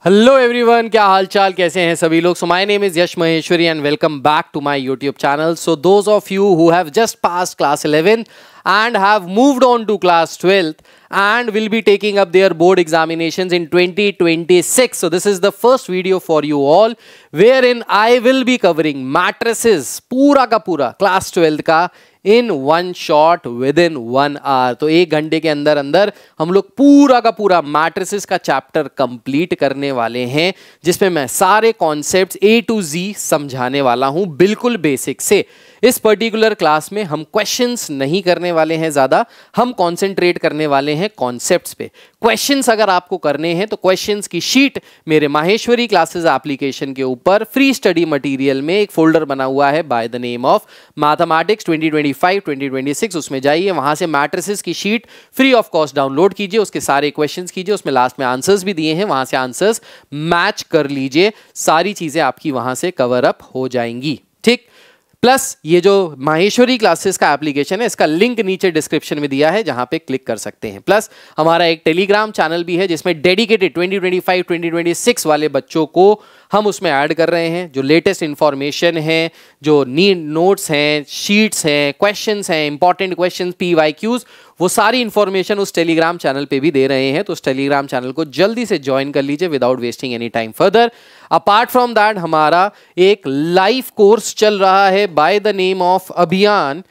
Hello everyone, क्या हाल चाल, कैसे हैं सभी लोग। So my name is Yash Maheshwari and welcome back to my YouTube channel. So those of you who have just passed class 11 and have moved on to class 12th and will be taking up their board examinations in 2026. So this is the first video for you all wherein I will be covering matrices पूरा का पूरा class 12th का in one shot within 1 hour। तो 1 घंटे के अंदर अंदर हम लोग पूरा का पूरा मैट्रिसेस का चैप्टर कंप्लीट करने वाले हैं, जिसमें मैं सारे कॉन्सेप्ट्स A to Z समझाने वाला हूं बिल्कुल बेसिक से। इस पर्टिकुलर क्लास में हम क्वेश्चंस नहीं करने वाले हैं, ज्यादा हम कंसंट्रेट करने वाले हैं कॉन्सेप्ट्स पे। क्वेश्चंस अगर आपको करने हैं तो क्वेश्चंस की शीट मेरे माहेश्वरी क्लासेस एप्लीकेशन के ऊपर फ्री स्टडी मटेरियल में एक फोल्डर बना हुआ है by the name of mathematics 2025-2026। उसमें जाइए, वहां से मैट्रिसेस की sheet free of cost download कीजिए, उसके सारे क्वेश्चंस कीजिए, उसमें लास्ट में आंसर्स भी दिए हैं, वहां से आंसर्स मैच कर लीजिए। सारी चीजें आपकी वहां से कवर अप हो जाएंगी, ठीक। प्लस ये जो माहेश्वरी क्लासेस का एप्लीकेशन है, इसका लिंक नीचे डिस्क्रिप्शन में दिया है, जहां पे क्लिक कर सकते हैं। प्लस हमारा एक टेलीग्राम चैनल भी है, जिसमें डेडिकेटेड 2025-2026 वाले बच्चों को हम उसमें ऐड कर रहे हैं। जो लेटेस्ट इंफॉर्मेशन है, जो नोट्स हैं, शीट्स हैं, क्वेश्चंस हैं, इंपॉर्टेंट क्वेश्चंस, PYQs, वो सारी इंफॉर्मेशन उस टेलीग्राम चैनल पे भी दे रहे हैं। तो उस टेलीग्राम चैनल को जल्दी से ज्वाइन कर लीजिए without wasting any time further. Apart from that, हमारा एक लाइव कोर्स चल रहा है बाय द नेम ऑफ अभियान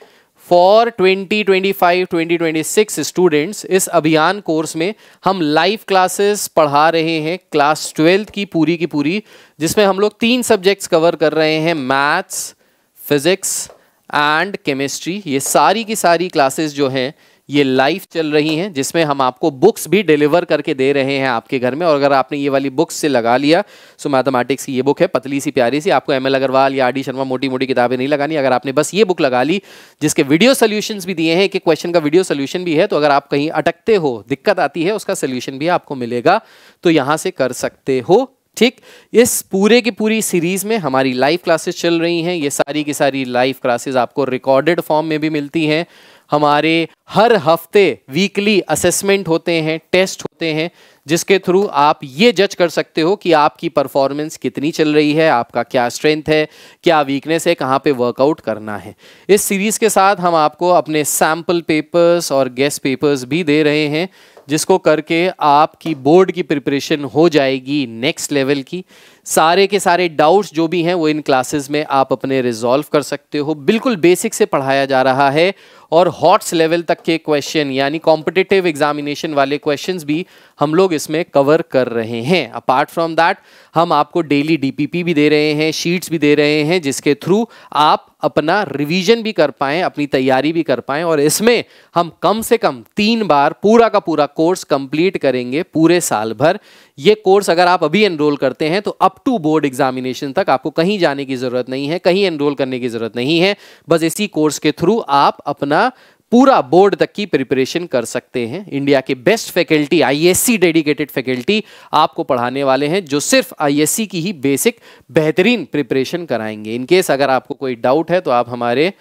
फॉर 2025-2026 स्टूडेंट्स। इस अभियान कोर्स में हम लाइव क्लासेस पढ़ा रहे हैं क्लास 12 की पूरी, जिसमें हम लोग 3 सब्जेक्ट्स कवर कर रहे हैं, मैथ्स, फिजिक्स एंड केमिस्ट्री। ये सारी की सारी क्लासेस जो हैं ये लाइव चल रही हैं, जिसमें हम आपको बुक्स भी डिलीवर करके दे रहे हैं आपके घर में। और अगर आपने ये वाली बुक्स से लगा लिया, सो मैथमेटिक्स की ये बुक है, पतली सी प्यारी सी, आपको ML अग्रवाल या RD शर्मा मोटी मोटी किताबें नहीं लगानी। अगर आपने बस ये बुक लगा ली, जिसके वीडियो सोल्यूशंस भी दिए हैं, एक एक क्वेश्चन का वीडियो सोल्यूशन भी है, तो अगर आप कहीं अटकते हो, दिक्कत आती है, उसका सोल्यूशन भी आपको मिलेगा, तो यहाँ से कर सकते हो, ठीक। इस पूरे की पूरी सीरीज में हमारी लाइव क्लासेस चल रही हैं। ये सारी की सारी लाइव क्लासेस आपको रिकॉर्डेड फॉर्म में भी मिलती हैं। हमारे हर हफ्ते वीकली असेसमेंट होते हैं, टेस्ट होते हैं, जिसके थ्रू आप ये जज कर सकते हो कि आपकी परफॉर्मेंस कितनी चल रही है, आपका क्या स्ट्रेंथ है, क्या वीकनेस है, कहाँ पे वर्कआउट करना है। इस सीरीज के साथ हम आपको अपने सैम्पल पेपर्स और गेस्ट पेपर्स भी दे रहे हैं, जिसको करके आपकी बोर्ड की प्रिपरेशन हो जाएगी नेक्स्ट लेवल की। सारे के सारे डाउट्स जो भी हैं वो इन क्लासेस में आप अपने रिजॉल्व कर सकते हो। बिल्कुल बेसिक से पढ़ाया जा रहा है और हॉट्स लेवल तक के क्वेश्चन यानी कॉम्पिटिटिव एग्जामिनेशन वाले क्वेश्चंस भी हम लोग इसमें कवर कर रहे हैं। अपार्ट फ्रॉम दैट, हम आपको डेली DPP भी दे रहे हैं, शीट्स भी दे रहे हैं, जिसके थ्रू आप अपना रिवीजन भी कर पाएं, अपनी तैयारी भी कर पाएं। और इसमें हम कम से कम 3 बार पूरा का पूरा कोर्स कंप्लीट करेंगे पूरे साल भर। ये कोर्स अगर आप अभी एनरोल करते हैं तो अप टू बोर्ड एग्जामिनेशन तक आपको कहीं जाने की जरूरत नहीं है, कहीं एनरोल करने की जरूरत नहीं है। बस इसी कोर्स के थ्रू आप अपना पूरा बोर्ड तक की प्रिपरेशन कर सकते हैं। इंडिया के best faculty, ISC dedicated faculty आपको पढ़ाने वाले हैं, जो सिर्फ ISC की ही बेसिक बेहतरीन प्रिपरेशन कराएंगे। इन केस अगर आपको कोई डाउट है तो आप हमारे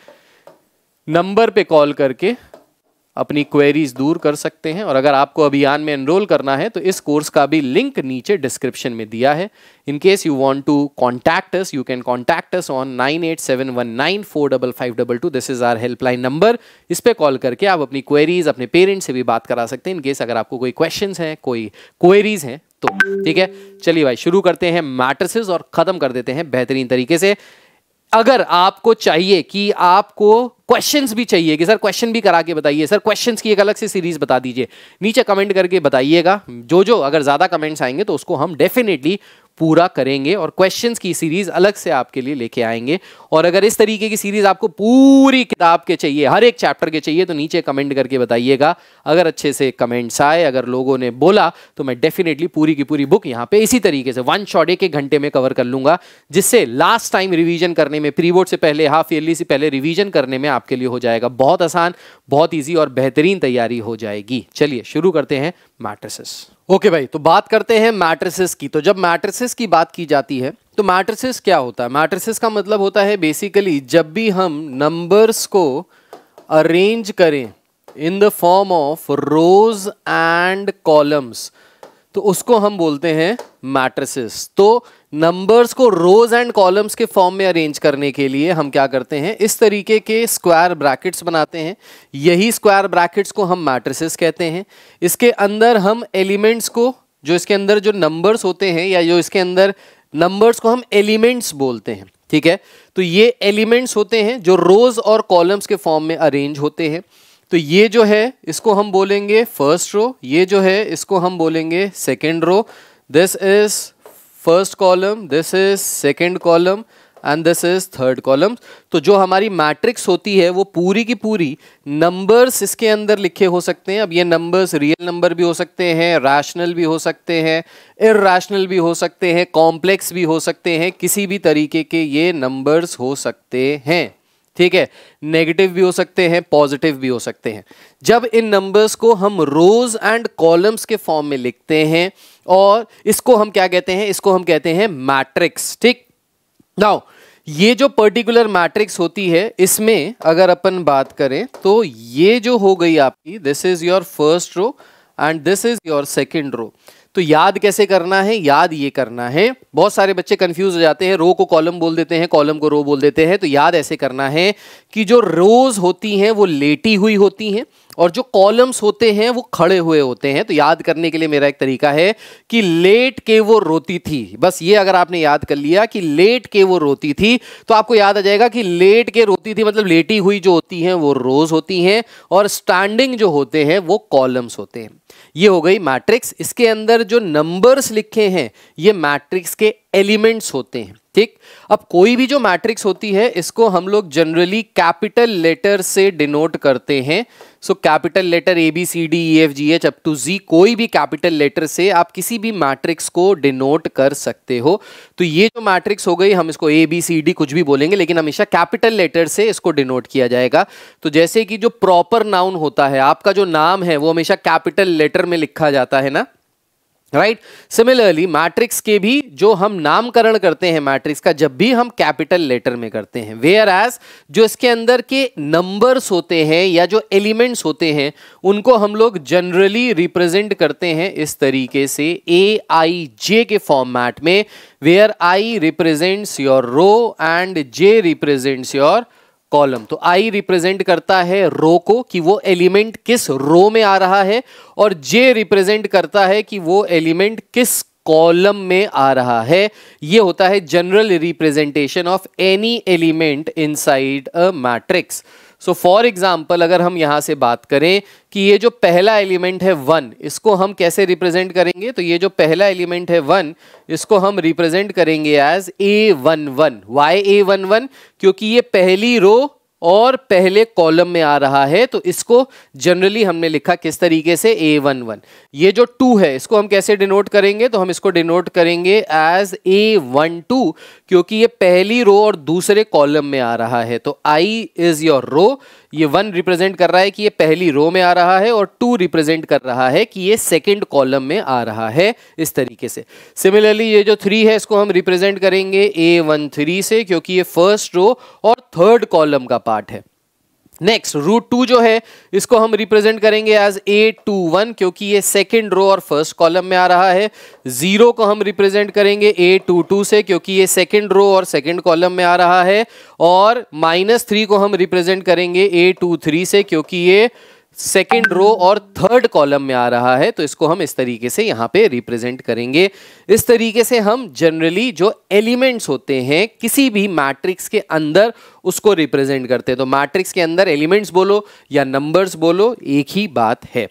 नंबर पे कॉल करके अपनी क्वेरीज दूर कर सकते हैं। और अगर आपको अभियान में एनरोल करना है तो इस कोर्स का भी लिंक नीचे डिस्क्रिप्शन में दिया है। In case you want to contact us, you can contact us on 9871945522। This is our helpline number. इस पे कॉल करके आप अपनी क्वेरीज अपने पेरेंट्स से भी बात करा सकते हैं, इन केस अगर आपको कोई क्वेश्चंस हैं, कोई क्वेरीज हैं तो, ठीक है। चलिए भाई, शुरू करते हैं मैट्रिसेस और खत्म कर देते हैं बेहतरीन तरीके से। अगर आपको चाहिए कि आपको क्वेश्चंस भी चाहिए कि सर क्वेश्चन भी करा के बताइए, सर क्वेश्चंस की एक अलग से सीरीज बता दीजिए, नीचे कमेंट करके बताइएगा। जो अगर ज्यादा कमेंट्स आएंगे तो उसको हम डेफिनेटली पूरा करेंगे और क्वेश्चंस की सीरीज अलग से आपके लिए लेके आएंगे। और अगर इस तरीके की सीरीज आपको पूरी किताब के चाहिए, हर एक चैप्टर के चाहिए, तो नीचे कमेंट करके बताइएगा। अगर अच्छे से कमेंट्स आए, अगर लोगों ने बोला, तो मैं डेफिनेटली पूरी की पूरी बुक यहाँ पे इसी तरीके से 1 शॉट 1 घंटे में कवर कर लूंगा, जिससे लास्ट टाइम रिवीजन करने में, प्री बोर्ड से पहले, हाफ ईयरली से पहले रिवीजन करने में आपके लिए हो जाएगा बहुत आसान, बहुत ईजी और बेहतरीन तैयारी हो जाएगी। चलिए शुरू करते हैं मैट्रिसेस। ओके भाई, तो बात करते हैं मैट्रिसेस की। तो जब मैट्रिसेस की बात की जाती है तो मैट्रिसेस क्या होता है? मैट्रिसेस का मतलब होता है बेसिकली जब भी हम नंबर्स को अरेंज करें in the form of rose and columns, तो उसको हम बोलते हैं मैट्रिसेस। तो नंबर्स को रोज एंड कॉलम्स के फॉर्म में अरेंज करने के लिए हम क्या करते हैं, इस तरीके के स्क्वायर ब्रैकेट्स बनाते हैं। यही स्क्वायर ब्रैकेट्स को हम मैट्रिसेस कहते हैं। इसके अंदर हम एलिमेंट्स को, जो इसके अंदर जो नंबर्स होते हैं या जो इसके अंदर नंबर्स को हम एलिमेंट्स बोलते हैं, ठीक है। तो ये एलिमेंट्स होते हैं जो रोज और कॉलम्स के फॉर्म में अरेंज होते हैं। तो ये जो है इसको हम बोलेंगे फर्स्ट रो, ये जो है इसको हम बोलेंगे second row. This is first column, this is second column and this is third column. तो जो हमारी मैट्रिक्स होती है वो पूरी की पूरी नंबर्स इसके अंदर लिखे हो सकते हैं। अब ये नंबर्स रियल नंबर भी हो सकते हैं, रैशनल भी हो सकते हैं, इरैशनल भी हो सकते हैं, कॉम्प्लेक्स भी हो सकते हैं, किसी भी तरीके के ये नंबर्स हो सकते हैं, ठीक है। नेगेटिव भी हो सकते हैं, पॉजिटिव भी हो सकते हैं। जब इन नंबर्स को हम रोज एंड कॉलम्स के फॉर्म में लिखते हैं और इसको हम क्या कहते हैं, इसको हम कहते हैं मैट्रिक्स, ठीक। नाउ ये जो पर्टिकुलर मैट्रिक्स होती है इसमें अगर अपन बात करें तो ये जो हो गई आपकी, this is your first row and this is your second row. तो याद कैसे करना है, याद ये करना है, बहुत सारे बच्चे कंफ्यूज हो जाते हैं, रो को कॉलम बोल देते हैं, कॉलम को रो बोल देते हैं। तो याद ऐसे करना है कि जो रोज होती हैं वो लेटी हुई होती हैं और जो कॉलम्स होते हैं वो खड़े हुए होते हैं। तो याद करने के लिए मेरा एक तरीका है कि लेट के वो रोती थी, बस ये अगर आपने याद कर लिया कि लेट के वो रोती थी तो आपको याद आ जाएगा कि लेट के रोती थी मतलब लेटी हुई जो होती हैं वो रोज होती हैं और स्टैंडिंग जो होते हैं वो कॉलम्स होते हैं। ये हो गई मैट्रिक्स। इसके अंदर जो नंबर्स लिखे हैं ये मैट्रिक्स के एलिमेंट्स होते हैं, ठीक। अब कोई भी जो मैट्रिक्स होती है इसको हम लोग जनरली कैपिटल लेटर से डिनोट करते हैं। So capital letter ABCDEFGH up to Z, कोई भी कैपिटल लेटर से आप किसी भी मैट्रिक्स को डिनोट कर सकते हो। तो ये जो मैट्रिक्स हो गई, हम इसको ABCD कुछ भी बोलेंगे लेकिन हमेशा कैपिटल लेटर से इसको डिनोट किया जाएगा। तो जैसे कि जो प्रॉपर नाउन होता है, आपका जो नाम है वो हमेशा कैपिटल लेटर में लिखा जाता है ना, राइट। सिमिलरली मैट्रिक्स के भी जो हम नामकरण करते हैं मैट्रिक्स का, जब भी हम कैपिटल लेटर में करते हैं, वेयर एज जो इसके अंदर के नंबर्स होते हैं या जो एलिमेंट्स होते हैं उनको हम लोग जनरली रिप्रेजेंट करते हैं इस तरीके से AIJ के फॉर्मेट में, where I represents your row and J represents your column. तो I रिप्रेजेंट करता है रो को कि वो एलिमेंट किस रो में आ रहा है और J रिप्रेजेंट करता है कि वो एलिमेंट किस कॉलम में आ रहा है। ये होता है general representation of any element inside a matrix. So for example अगर हम यहां से बात करें कि ये जो पहला एलिमेंट है 1, इसको हम कैसे रिप्रेजेंट करेंगे, तो ये जो पहला एलिमेंट है 1 इसको हम रिप्रेजेंट करेंगे एज A11। Y A11? क्योंकि ये पहली रो और पहले कॉलम में आ रहा है। तो इसको जनरली हमने लिखा किस तरीके से, A11। ये जो 2 है इसको हम कैसे डिनोट करेंगे, तो हम इसको डिनोट करेंगे एज A12 क्योंकि ये पहली रो और दूसरे कॉलम में आ रहा है। तो I इज योर रो, ये 1 रिप्रेजेंट कर रहा है कि ये पहली रो में आ रहा है और 2 रिप्रेजेंट कर रहा है कि ये सेकंड कॉलम में आ रहा है, इस तरीके से। सिमिलरली ये जो 3 है इसको हम रिप्रेजेंट करेंगे A13 से क्योंकि ये फर्स्ट रो और थर्ड कॉलम का पार्ट है। नेक्स्ट √2 जो है इसको हम रिप्रेजेंट करेंगे एज A21 क्योंकि ये सेकंड रो और फर्स्ट कॉलम में आ रहा है। 0 को हम रिप्रेजेंट करेंगे A22 से क्योंकि ये सेकंड रो और सेकंड कॉलम में आ रहा है। और -3 को हम रिप्रेजेंट करेंगे A23 से क्योंकि ये सेकेंड रो और थर्ड कॉलम में आ रहा है। तो इसको हम इस तरीके से यहाँ पे रिप्रेजेंट करेंगे। इस तरीके से हम जनरली जो एलिमेंट्स होते हैं किसी भी मैट्रिक्स के अंदर उसको रिप्रेजेंट करते हैं। तो मैट्रिक्स के अंदर एलिमेंट्स बोलो या नंबर्स बोलो, एक ही बात है।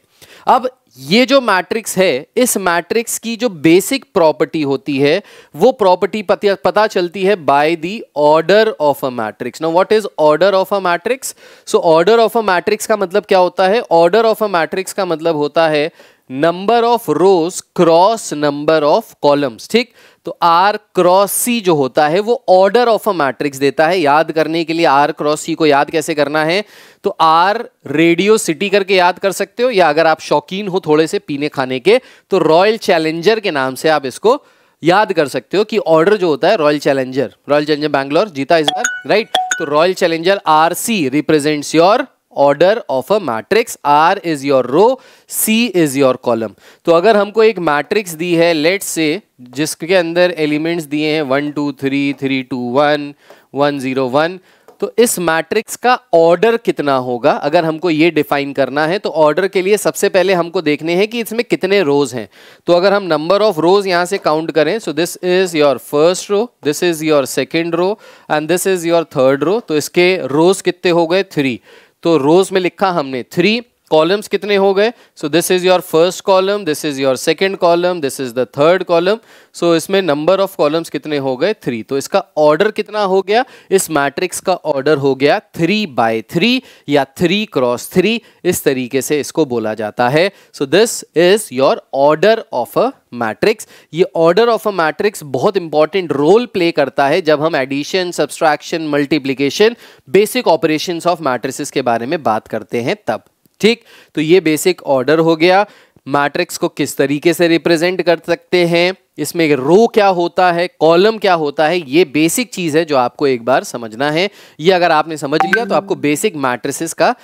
अब ये जो मैट्रिक्स है, इस मैट्रिक्स की जो बेसिक प्रॉपर्टी होती है वो प्रॉपर्टी पता चलती है by the order of a matrix. Now what is order of a matrix? So order of a matrix का मतलब क्या होता है? ऑर्डर ऑफ अ मैट्रिक्स का मतलब होता है number of rose cross number of columns. ठीक, तो R क्रॉस C जो होता है वो ऑर्डर ऑफ अ मैट्रिक्स देता है। याद करने के लिए R क्रॉस C को याद कैसे करना है, तो R रेडियो सिटी करके याद कर सकते हो, या अगर आप शौकीन हो थोड़े से पीने खाने के तो रॉयल चैलेंजर के नाम से आप इसको याद कर सकते हो कि ऑर्डर जो होता है रॉयल चैलेंजर बैंगलोर जीता इस बार, राइट। तो royal challenger RC represents your order of a matrix, R is your row, C is your column. तो अगर हमको एक मैट्रिक्स दी है लेट्स से जिसके अंदर एलिमेंट्स दिए हैं 1 2 3 3 2 1 1 0 1, तो इस मैट्रिक्स का ऑर्डर कितना होगा अगर हमको ये डिफाइन करना है। तो ऑर्डर के लिए सबसे पहले हमको देखने हैं कि इसमें कितने रोज हैं। तो अगर हम नंबर ऑफ रोज यहां से काउंट करें, so this is your first row, this is your second row and this is your third row. तो इसके रोज कितने हो गए 3। तो रोज में लिखा हमने 3, कॉलम्स कितने हो गए, so this is your first column, this is your second column, this is the third column. So इसमें नंबर ऑफ कॉलम्स कितने हो गए 3। तो इसका ऑर्डर कितना हो गया, इस मैट्रिक्स का ऑर्डर हो गया 3 by 3 या 3 क्रॉस 3, इस तरीके से इसको बोला जाता है। So this is your order of a matrix. ये ऑर्डर ऑफ अ मैट्रिक्स बहुत इंपॉर्टेंट रोल प्ले करता है जब हम addition, subtraction, multiplication, basic operations of matrices के बारे में बात करते हैं तब। ठीक, तो ये बेसिक ऑर्डर हो गया। मैट्रिक्स को किस तरीके से रिप्रेजेंट कर सकते हैं, इसमें रो क्या होता है, कॉलम क्या होता है, ये बेसिक चीज है जो आपको एक बार समझना है। ये अगर आपने समझ लिया तो आपको बेसिक मैट्रिसेस का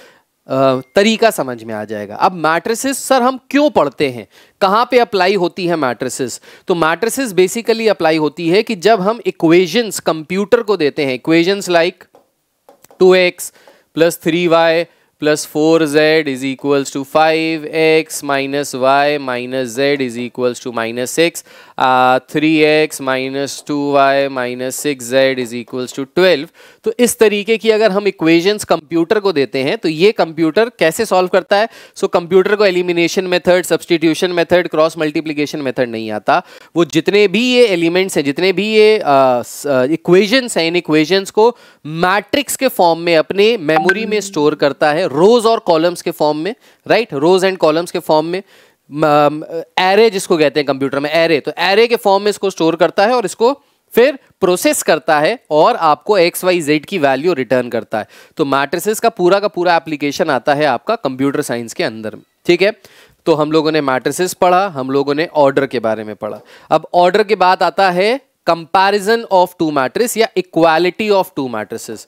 तरीका समझ में आ जाएगा। अब मैट्रिसेस सर हम क्यों पढ़ते हैं, कहां पे अप्लाई होती है मैट्रिसेस? तो मैट्रिसेस बेसिकली अप्लाई होती है कि जब हम इक्वेशंस कंप्यूटर को देते हैं, equations like 2x + 3y + 4z is equals to 5x - y - z is equals to -6, 3x - 2y - 6z is equals to 12। तो इस तरीके की अगर हम इक्वेशंस कंप्यूटर को देते हैं तो ये कंप्यूटर कैसे सॉल्व करता है? सो कंप्यूटर को elimination method, substitution method, cross multiplication method नहीं आता। वो जितने भी ये एलिमेंट्स हैं, जितने भी ये इक्वेशंस हैं, इन इक्वेशंस को मैट्रिक्स के फॉर्म में अपने मेमोरी में स्टोर करता है, रोज और कॉलम्स के फॉर्म में, राइट, रोज एंड कॉलम्स के फॉर्म में। एरे जिसको कहते हैं कंप्यूटर में, एरे, तो एरे के फॉर्म में इसको स्टोर करता है और इसको फिर प्रोसेस करता है और आपको एक्स वाई जेड की वैल्यू रिटर्न करता है। तो मैट्रिसेस का पूरा एप्लीकेशन आता है आपका कंप्यूटर साइंस के अंदर में। ठीक है, तो हम लोगों ने मैट्रिसेस पढ़ा, हम लोगों ने ऑर्डर के बारे में पढ़ा। अब ऑर्डर के बाद आता है कंपैरिजन ऑफ टू मैट्रिस या equality of two matrices.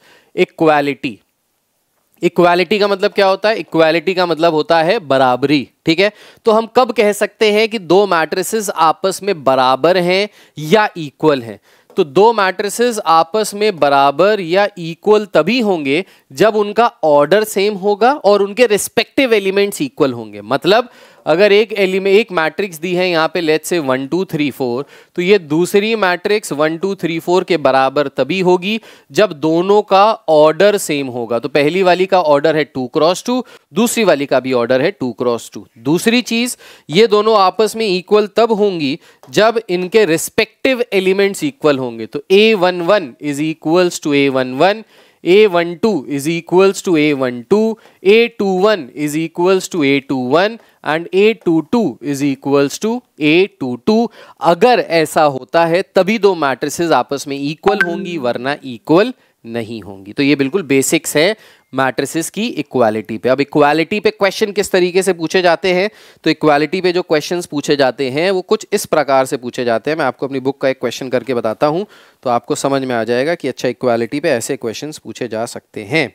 Equality का मतलब क्या होता है? इक्वालिटी का मतलब होता है बराबरी। ठीक है, तो हम कब कह सकते हैं कि दो मैट्रिसेस आपस में बराबर हैं या इक्वल हैं? तो दो मैट्रिसेस आपस में बराबर या इक्वल तभी होंगे जब उनका ऑर्डर सेम होगा और उनके रिस्पेक्टिव एलिमेंट्स इक्वल होंगे। मतलब अगर एक मैट्रिक्स दी है यहाँ पे लेट्स से 1 2 3 4, तो ये दूसरी मैट्रिक्स 1 2 3 4 के बराबर तभी होगी जब दोनों का ऑर्डर सेम होगा। तो पहली वाली का ऑर्डर है 2 क्रॉस 2, दूसरी वाली का भी ऑर्डर है 2 क्रॉस 2। दूसरी चीज, ये दोनों आपस में इक्वल तब होंगी जब इनके रिस्पेक्टिव एलिमेंट्स इक्वल होंगे। तो A11 is equals to A11, A12 is equals to A12, A21 is equals to A21 and A22 is equals to A22। अगर ऐसा होता है तभी दो मैट्रिसेस आपस में इक्वल होंगी, वरना इक्वल नहीं होंगी। तो ये बिल्कुल बेसिक्स है मैट्रिसेस की इक्वालिटी पे। अब इक्वालिटी पे क्वेश्चन किस तरीके से पूछे जाते हैं? तो इक्वालिटी पे जो क्वेश्चंस पूछे जाते हैं वो कुछ इस प्रकार से पूछे जाते हैं। मैं आपको अपनी बुक का एक क्वेश्चन करके बताता हूं तो आपको समझ में आ जाएगा कि अच्छा इक्वालिटी पे ऐसे क्वेश्चंस पूछे जा सकते हैं,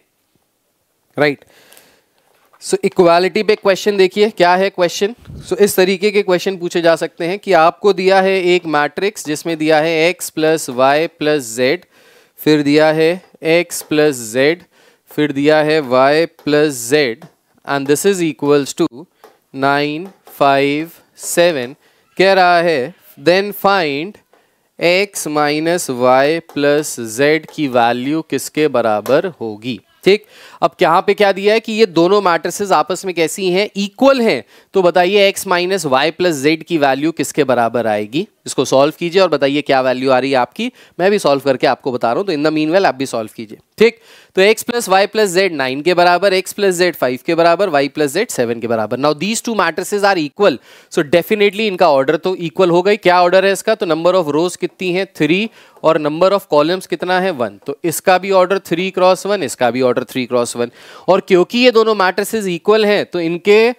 राइट। सो इक्वालिटी पे क्वेश्चन देखिए क्या है क्वेश्चन। सो इस तरीके के क्वेश्चन पूछे जा सकते हैं कि आपको दिया है एक मैट्रिक्स जिसमें दिया है x + y + z, फिर दिया है x + z, फिर दिया है y + z and this is equals to 9 5 7। कह रहा है then find x - y + z की वैल्यू किसके बराबर होगी। ठीक, अब यहाँ पे क्या दिया है कि ये दोनों मैट्रिसेस आपस में कैसी हैं? इक्वल हैं। तो बताइए x - y + z की वैल्यू किसके बराबर आएगी? इसको सॉल्व कीजिए और बताइए क्या वैल्यू आ रही है आपकी। मैं भी सॉल्व करके आपको बता रहा हूं, तो इन द मीनवेल आप भी सॉल्व कीजिए। ठीक, तो x + y + z 9 के बराबर, x + z 5 के बराबर, y + z 7 के बराबर। Now these two matrices are equal, so definitely इनका ऑर्डर तो इक्वल हो गई। क्या ऑर्डर है इसका? तो नंबर ऑफ रोज कितनी है? 3, और नंबर ऑफ कॉलम्स कितना है? 1। तो इसका भी ऑर्डर 3 क्रॉस 1, इसका भी ऑर्डर 3 क्रॉस 1। और क्योंकि ये दोनों मैट्रिसेस इक्वल हैं तो इनके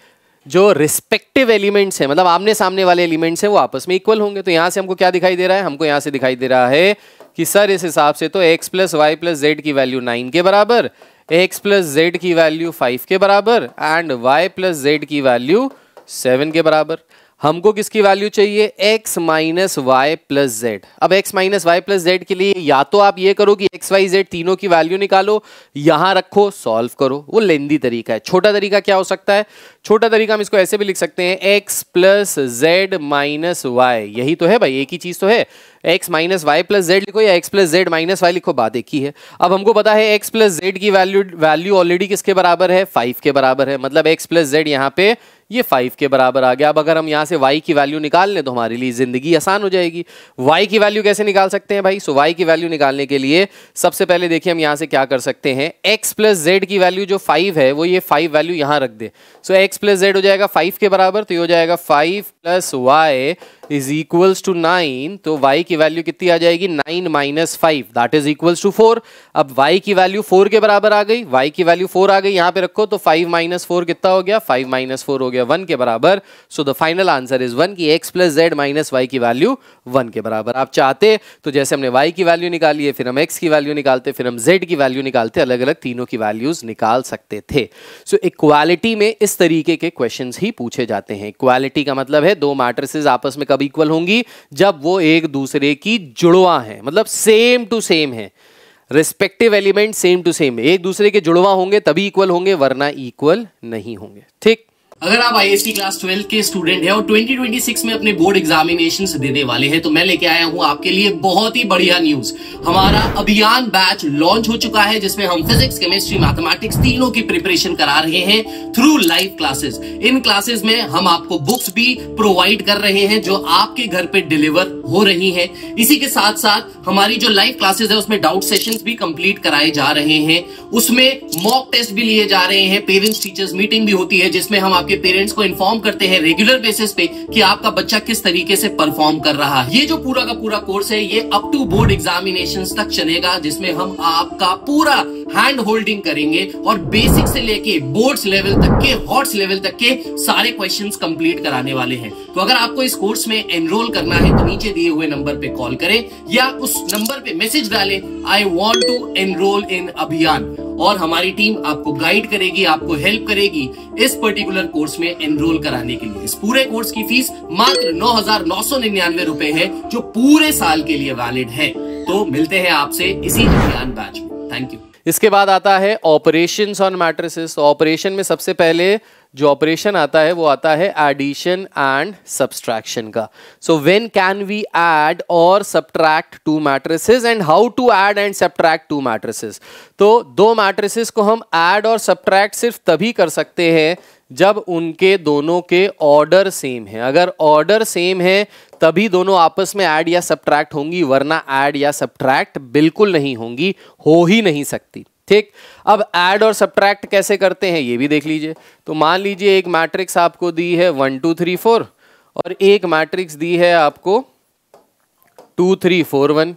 जो रिस्पेक्टिव एलिमेंट्स हैं, मतलब आमने सामने वाले एलिमेंट्स हैं, वो आपस में इक्वल होंगे। तो यहां से हमको क्या दिखाई दे रहा है? हमको यहां से दिखाई दे रहा है कि सर इस हिसाब से तो x + y + z की वैल्यू 9 के बराबर, x प्लस जेड की वैल्यू 5 के बराबर एंड y प्लस जेड की वैल्यू 7 के बराबर। हमको किसकी वैल्यू चाहिए? x minus y plus z. अब x minus y plus z के लिए या तो आप ये करो कि x y z तीनों की वैल्यू निकालो, यहां रखो, सॉल्व करो, वो लेंदी तरीका है। छोटा तरीका क्या हो सकता है? छोटा तरीका हम इसको ऐसे भी लिख सकते हैं, x plus z minus y. यही तो है भाई, एक ही चीज तो है। x minus y plus z लिखो या x plus z minus y लिखो, बात एक ही है। अब हमको पता है x प्लस जेड की वैल्यू ऑलरेडी किसके बराबर है? 5 के बराबर है। मतलब x प्लस जेड यहाँ पे ये 5 के बराबर आ गया। अब अगर हम यहाँ से y की वैल्यू निकाल लें तो हमारे लिए जिंदगी आसान हो जाएगी। y की वैल्यू कैसे निकाल सकते हैं भाई? सो y की वैल्यू निकालने के लिए सबसे पहले देखिए हम यहाँ से क्या कर सकते हैं, x प्लस जेड की वैल्यू जो 5 है वो ये 5 वैल्यू यहाँ रख दे। सो x प्लस जेड हो जाएगा 5 के बराबर, तो ये हो जाएगा 5 plus y is equals to 9। तो y की वैल्यू कितनी आ जाएगी? 9 minus 5 that is equals to 4। अब y की वैल्यू 4 के बराबर आ गई, y की वैल्यू 4 आ गई, यहाँ पे रखो तो 5 माइनस 4 कितना हो गया? 5 माइनस 4 हो गया 1 के बराबर। So the final answer is 1 की x plus z minus y की वैल्यू 1 के बराबर। आप चाहते तो जैसे हमने y की वैल्यू निकाली है, फिर हम x की वैल्यू निकालते, फिर हम z की वैल्यू निकालते, अलग अलग तीनों की वैल्यूज निकाल सकते थे। सो इक्वालिटी में इस तरीके के क्वेश्चंस ही पूछे जाते हैं। इक्वालिटी का मतलब है दो मैट्रिसेस आपस में कब इक्वल होंगी? जब वो एक दूसरे की जुड़वा हैं, मतलब सेम टू सेम है, respective element same to same, एक दूसरे के जुड़वा होंगे तभी इक्वल होंगे, वरना इक्वल नहीं होंगे। ठीक। अगर आप आईएससी क्लास 12 के स्टूडेंट हैं और 2026 में अपने बोर्ड एग्जामिनेशंस देने वाले हैं, तो मैं लेके आया हूं आपके लिए बहुत ही बढ़िया न्यूज। हमारा अभियान बैच लॉन्च हो चुका है, जिसमें हम फिजिक्स, केमिस्ट्री, मैथमेटिक्स तीनों की प्रिपरेशन करा रहे हैं थ्रू लाइव क्लासेस। इन क्लासेस में हम आपको बुक्स भी प्रोवाइड कर रहे हैं जो आपके घर पे डिलीवर हो रही है। इसी के साथ साथ हमारी जो लाइव क्लासेस है उसमें डाउट सेशंस भी कंप्लीट कराए जा रहे हैं, उसमें मॉक टेस्ट भी लिए जा रहे हैं, पेरेंट्स टीचर्स मीटिंग भी होती है जिसमें हम आपके पेरेंट्स को इन्फॉर्म करते हैं रेगुलर बेसिस पे कि आपका बच्चा किस तरीके से परफॉर्म कर रहा है। ये जो पूरा का पूरा कोर्स है ये अप टू बोर्ड एग्जामिनेशंस तक चलेगा, जिसमें हम आपका पूरा हैंड होल्डिंग करेंगे और बेसिक से लेके बोर्ड्स लेवल तक के, हॉट्स लेवल तक के सारे क्वेश्चंस कंप्लीट कराने वाले हैं। तो अगर आपको इस कोर्स में एनरोल करना है तो नीचे दिए हुए नंबर पे कॉल करें या उस नंबर पे मैसेज डालें, आई वांट टू एनरोल इन अभियान, और हमारी टीम आपको गाइड करेगी, आपको हेल्प करेगी इस पर्टिकुलर कोर्स में एनरोल कराने के लिए। इस पूरे कोर्स की फीस मात्र 9,999 रुपए है, जो पूरे साल के लिए वैलिड है। तो मिलते हैं आपसे इसी अभियान बैच में। Thank you. इसके बाद आता है ऑपरेशंस ऑन मैट्रिसेस। ऑपरेशन में सबसे पहले जो ऑपरेशन आता है वो आता है एडिशन एंड सब्सट्रैक्शन का। So when can we add और subtract two matrices and how to add and subtract two matrices. तो दो मैट्रिसेस को हम ऐड और सब्ट्रैक्ट सिर्फ तभी कर सकते हैं जब उनके दोनों के ऑर्डर सेम है। अगर ऑर्डर सेम है तभी दोनों आपस में ऐड या सब्ट्रैक्ट होंगी, वरना ऐड या सब्ट्रैक्ट बिल्कुल नहीं होंगी, हो ही नहीं सकती। ठीक। अब ऐड और सब्ट्रैक्ट कैसे करते हैं ये भी देख लीजिए। तो मान लीजिए एक मैट्रिक्स आपको दी है 1 2 3 4 और एक मैट्रिक्स दी है आपको 2 3 4 1।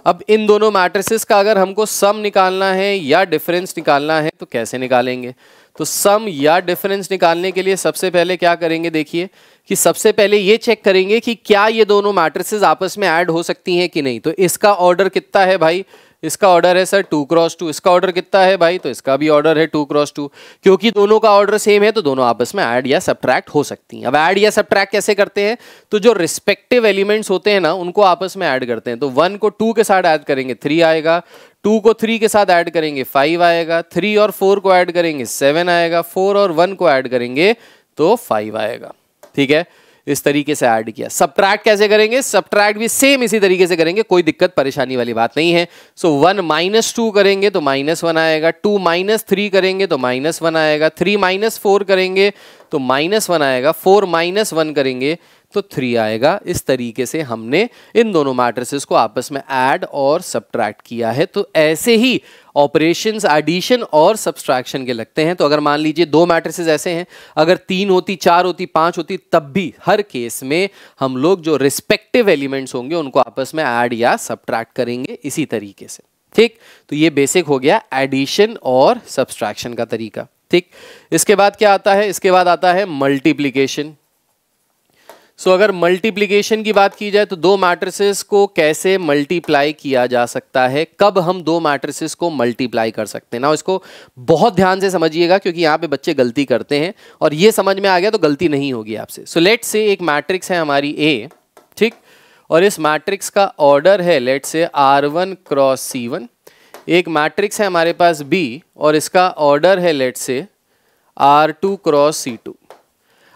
अब इन दोनों मैट्रिसेस का अगर हमको सम निकालना है या डिफरेंस निकालना है तो कैसे निकालेंगे? तो सम या डिफरेंस निकालने के लिए सबसे पहले क्या करेंगे, देखिए कि सबसे पहले ये चेक करेंगे कि क्या ये दोनों मैट्रिसेस आपस में ऐड हो सकती हैं कि नहीं। तो इसका ऑर्डर कितना है भाई? इसका ऑर्डर है सर 2 क्रॉस 2। इसका ऑर्डर कितना है भाई? तो इसका भी ऑर्डर है 2 क्रॉस 2। क्योंकि दोनों का ऑर्डर सेम है तो दोनों आपस में ऐड या सब्ट्रैक्ट हो सकती हैं। अब ऐड या सब्ट्रैक्ट कैसे करते हैं? तो जो रिस्पेक्टिव एलिमेंट्स होते हैं ना उनको आपस में ऐड करते हैं। तो 1 को 2 के साथ ऐड करेंगे 3 आएगा, 2 को 3 के साथ ऐड करेंगे 5 आएगा, 3 और 4 को ऐड करेंगे 7 आएगा, 4 और 1 को ऐड करेंगे तो 5 आएगा। ठीक है, इस तरीके से ऐड किया। सब्ट्रैक्ट कैसे करेंगे? सब्ट्रैक्ट भी सेम इसी तरीके से करेंगे, कोई दिक्कत परेशानी वाली बात नहीं है। सो 1 माइनस 2 करेंगे तो -1 आएगा, 2 माइनस 3 करेंगे तो -1 आएगा, 3 माइनस 4 करेंगे तो -1 आएगा, 4 माइनस 1 करेंगे तो 3 आएगा। इस तरीके से हमने इन दोनों मैट्रिसेस को आपस में ऐड और सब्ट्रैक्ट किया है। तो ऐसे ही ऑपरेशंस एडिशन और सब्सट्रैक्शन के लगते हैं। तो अगर मान लीजिए दो मैट्रिसेस ऐसे हैं, अगर 3 होती, 4 होती, 5 होती, तब भी हर केस में हम लोग जो रिस्पेक्टिव एलिमेंट्स होंगे उनको आपस में ऐड या सब्ट्रैक्ट करेंगे इसी तरीके से। ठीक, तो ये बेसिक हो गया एडिशन और सब्सट्रैक्शन का तरीका। ठीक, इसके बाद क्या आता है? इसके बाद आता है मल्टीप्लिकेशन। सो अगर मल्टीप्लिकेशन की बात की जाए तो दो मैट्रिसेस को कैसे मल्टीप्लाई किया जा सकता है, कब हम दो मैट्रिसेस को मल्टीप्लाई कर सकते हैं ना, इसको बहुत ध्यान से समझिएगा क्योंकि यहाँ पे बच्चे गलती करते हैं और ये समझ में आ गया तो गलती नहीं होगी आपसे। सो लेट्स से एक मैट्रिक्स है हमारी ए, ठीक, और इस मैट्रिक्स का ऑर्डर है let's say R1 cross C1। एक मैट्रिक्स है हमारे पास B और इसका ऑर्डर है let's say R2 cross C2।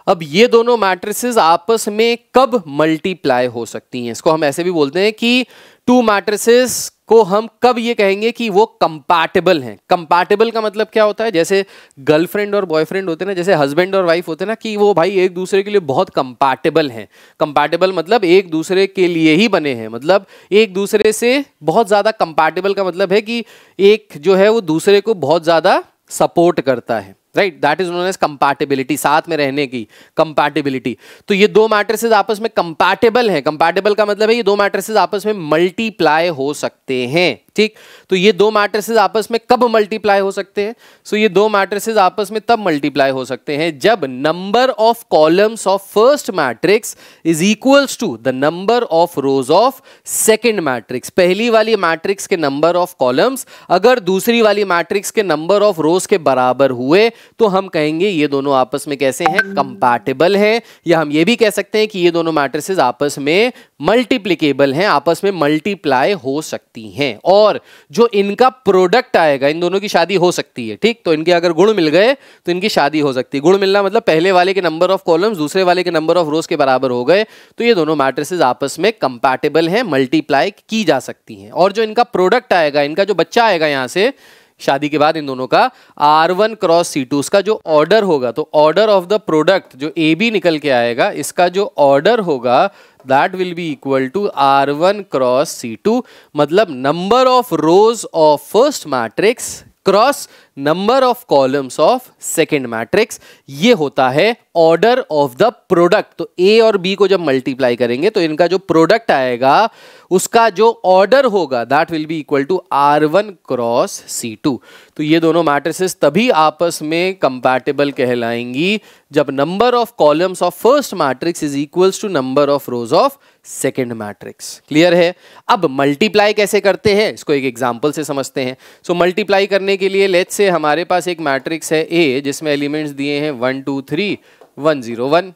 अब ये दोनों मैट्रिसेस आपस में कब मल्टीप्लाई हो सकती हैं, इसको हम ऐसे भी बोलते हैं कि टू मैट्रिसेस को हम कब ये कहेंगे कि वो कंपैटिबल हैं। कंपैटिबल का मतलब क्या होता है, जैसे गर्लफ्रेंड और बॉयफ्रेंड होते हैं ना, जैसे हस्बैंड और वाइफ होते हैं ना, कि वो भाई एक दूसरे के लिए बहुत कंपैटिबल हैं। कंपैटिबल मतलब एक दूसरे के लिए ही बने हैं, मतलब एक दूसरे से बहुत ज़्यादा कंपैटिबल का मतलब है कि एक जो है वो दूसरे को बहुत ज़्यादा सपोर्ट करता है, right, that is known as compatibility, साथ में रहने की कंपैटिबिलिटी। तो ये दो मैट्रिसेस आपस में कंपैटिबल हैं। कंपैटिबल का मतलब है ये दो मैट्रिसेस आपस में मल्टीप्लाई हो सकते हैं, ठीक। तो ये दो मैट्रिसेस आपस में कब मल्टीप्लाई हो सकते हैं, सो ये दो मैट्रिसेस आपस में तब मल्टीप्लाई हो सकते हैं जब number of columns of first matrix is equals to the number of rows of second matrix. पहली वाली मैट्रिक्स के नंबर ऑफ कॉलम्स अगर दूसरी वाली मैट्रिक्स के नंबर ऑफ रोज के बराबर हुए तो हम कहेंगे ये दोनों आपस में कैसे हैं, कंपैटिबल हैं। या हम ये भी कह सकते हैं कि ये दोनों मैट्रिसेस आपस में मल्टीप्लिकेबल हैं, आपस में मल्टीप्लाई हो सकती हैं। और जो इनका प्रोडक्ट आएगा, इन दोनों की शादी हो सकती है, ठीक। तो इनके अगर गुण मिल गए तो इनकी शादी हो सकती है। गुण मिलना मतलब पहले वाले के नंबर ऑफ कॉलम्स दूसरे वाले के नंबर ऑफ रोज के बराबर हो गए तो ये दोनों मैट्रिसेस आपस में कंपैटिबल हैं, मल्टीप्लाई की जा सकती हैं। और जो इनका प्रोडक्ट आएगा, इनका जो बच्चा आएगा यहाँ से शादी के बाद इन दोनों का R1 क्रॉस C2, उसका जो ऑर्डर होगा, तो ऑर्डर ऑफ द प्रोडक्ट जो AB निकल के आएगा, इसका जो ऑर्डर होगा that will be equal to R1 cross C2, मतलब number of rows of first matrix cross number of columns of second matrix. ये होता है ऑर्डर ऑफ द प्रोडक्ट। तो ए और बी को जब मल्टीप्लाई करेंगे तो इनका जो प्रोडक्ट आएगा उसका जो ऑर्डर होगा that will be equal to R1 cross C2। तो ये दोनों मैट्रिसेस तभी आपस में कंपैटिबल कहलाएंगी जब number of columns of first matrix is equals to number of rows of second matrix. Clear है। अब मल्टीप्लाई कैसे करते हैं इसको एक एग्जांपल से समझते हैं। सो मल्टीप्लाई करने के लिए लेट्स से हमारे पास एक मैट्रिक्स है A जिसमें एलिमेंट्स दिए हैं 1 2 3 1 0 1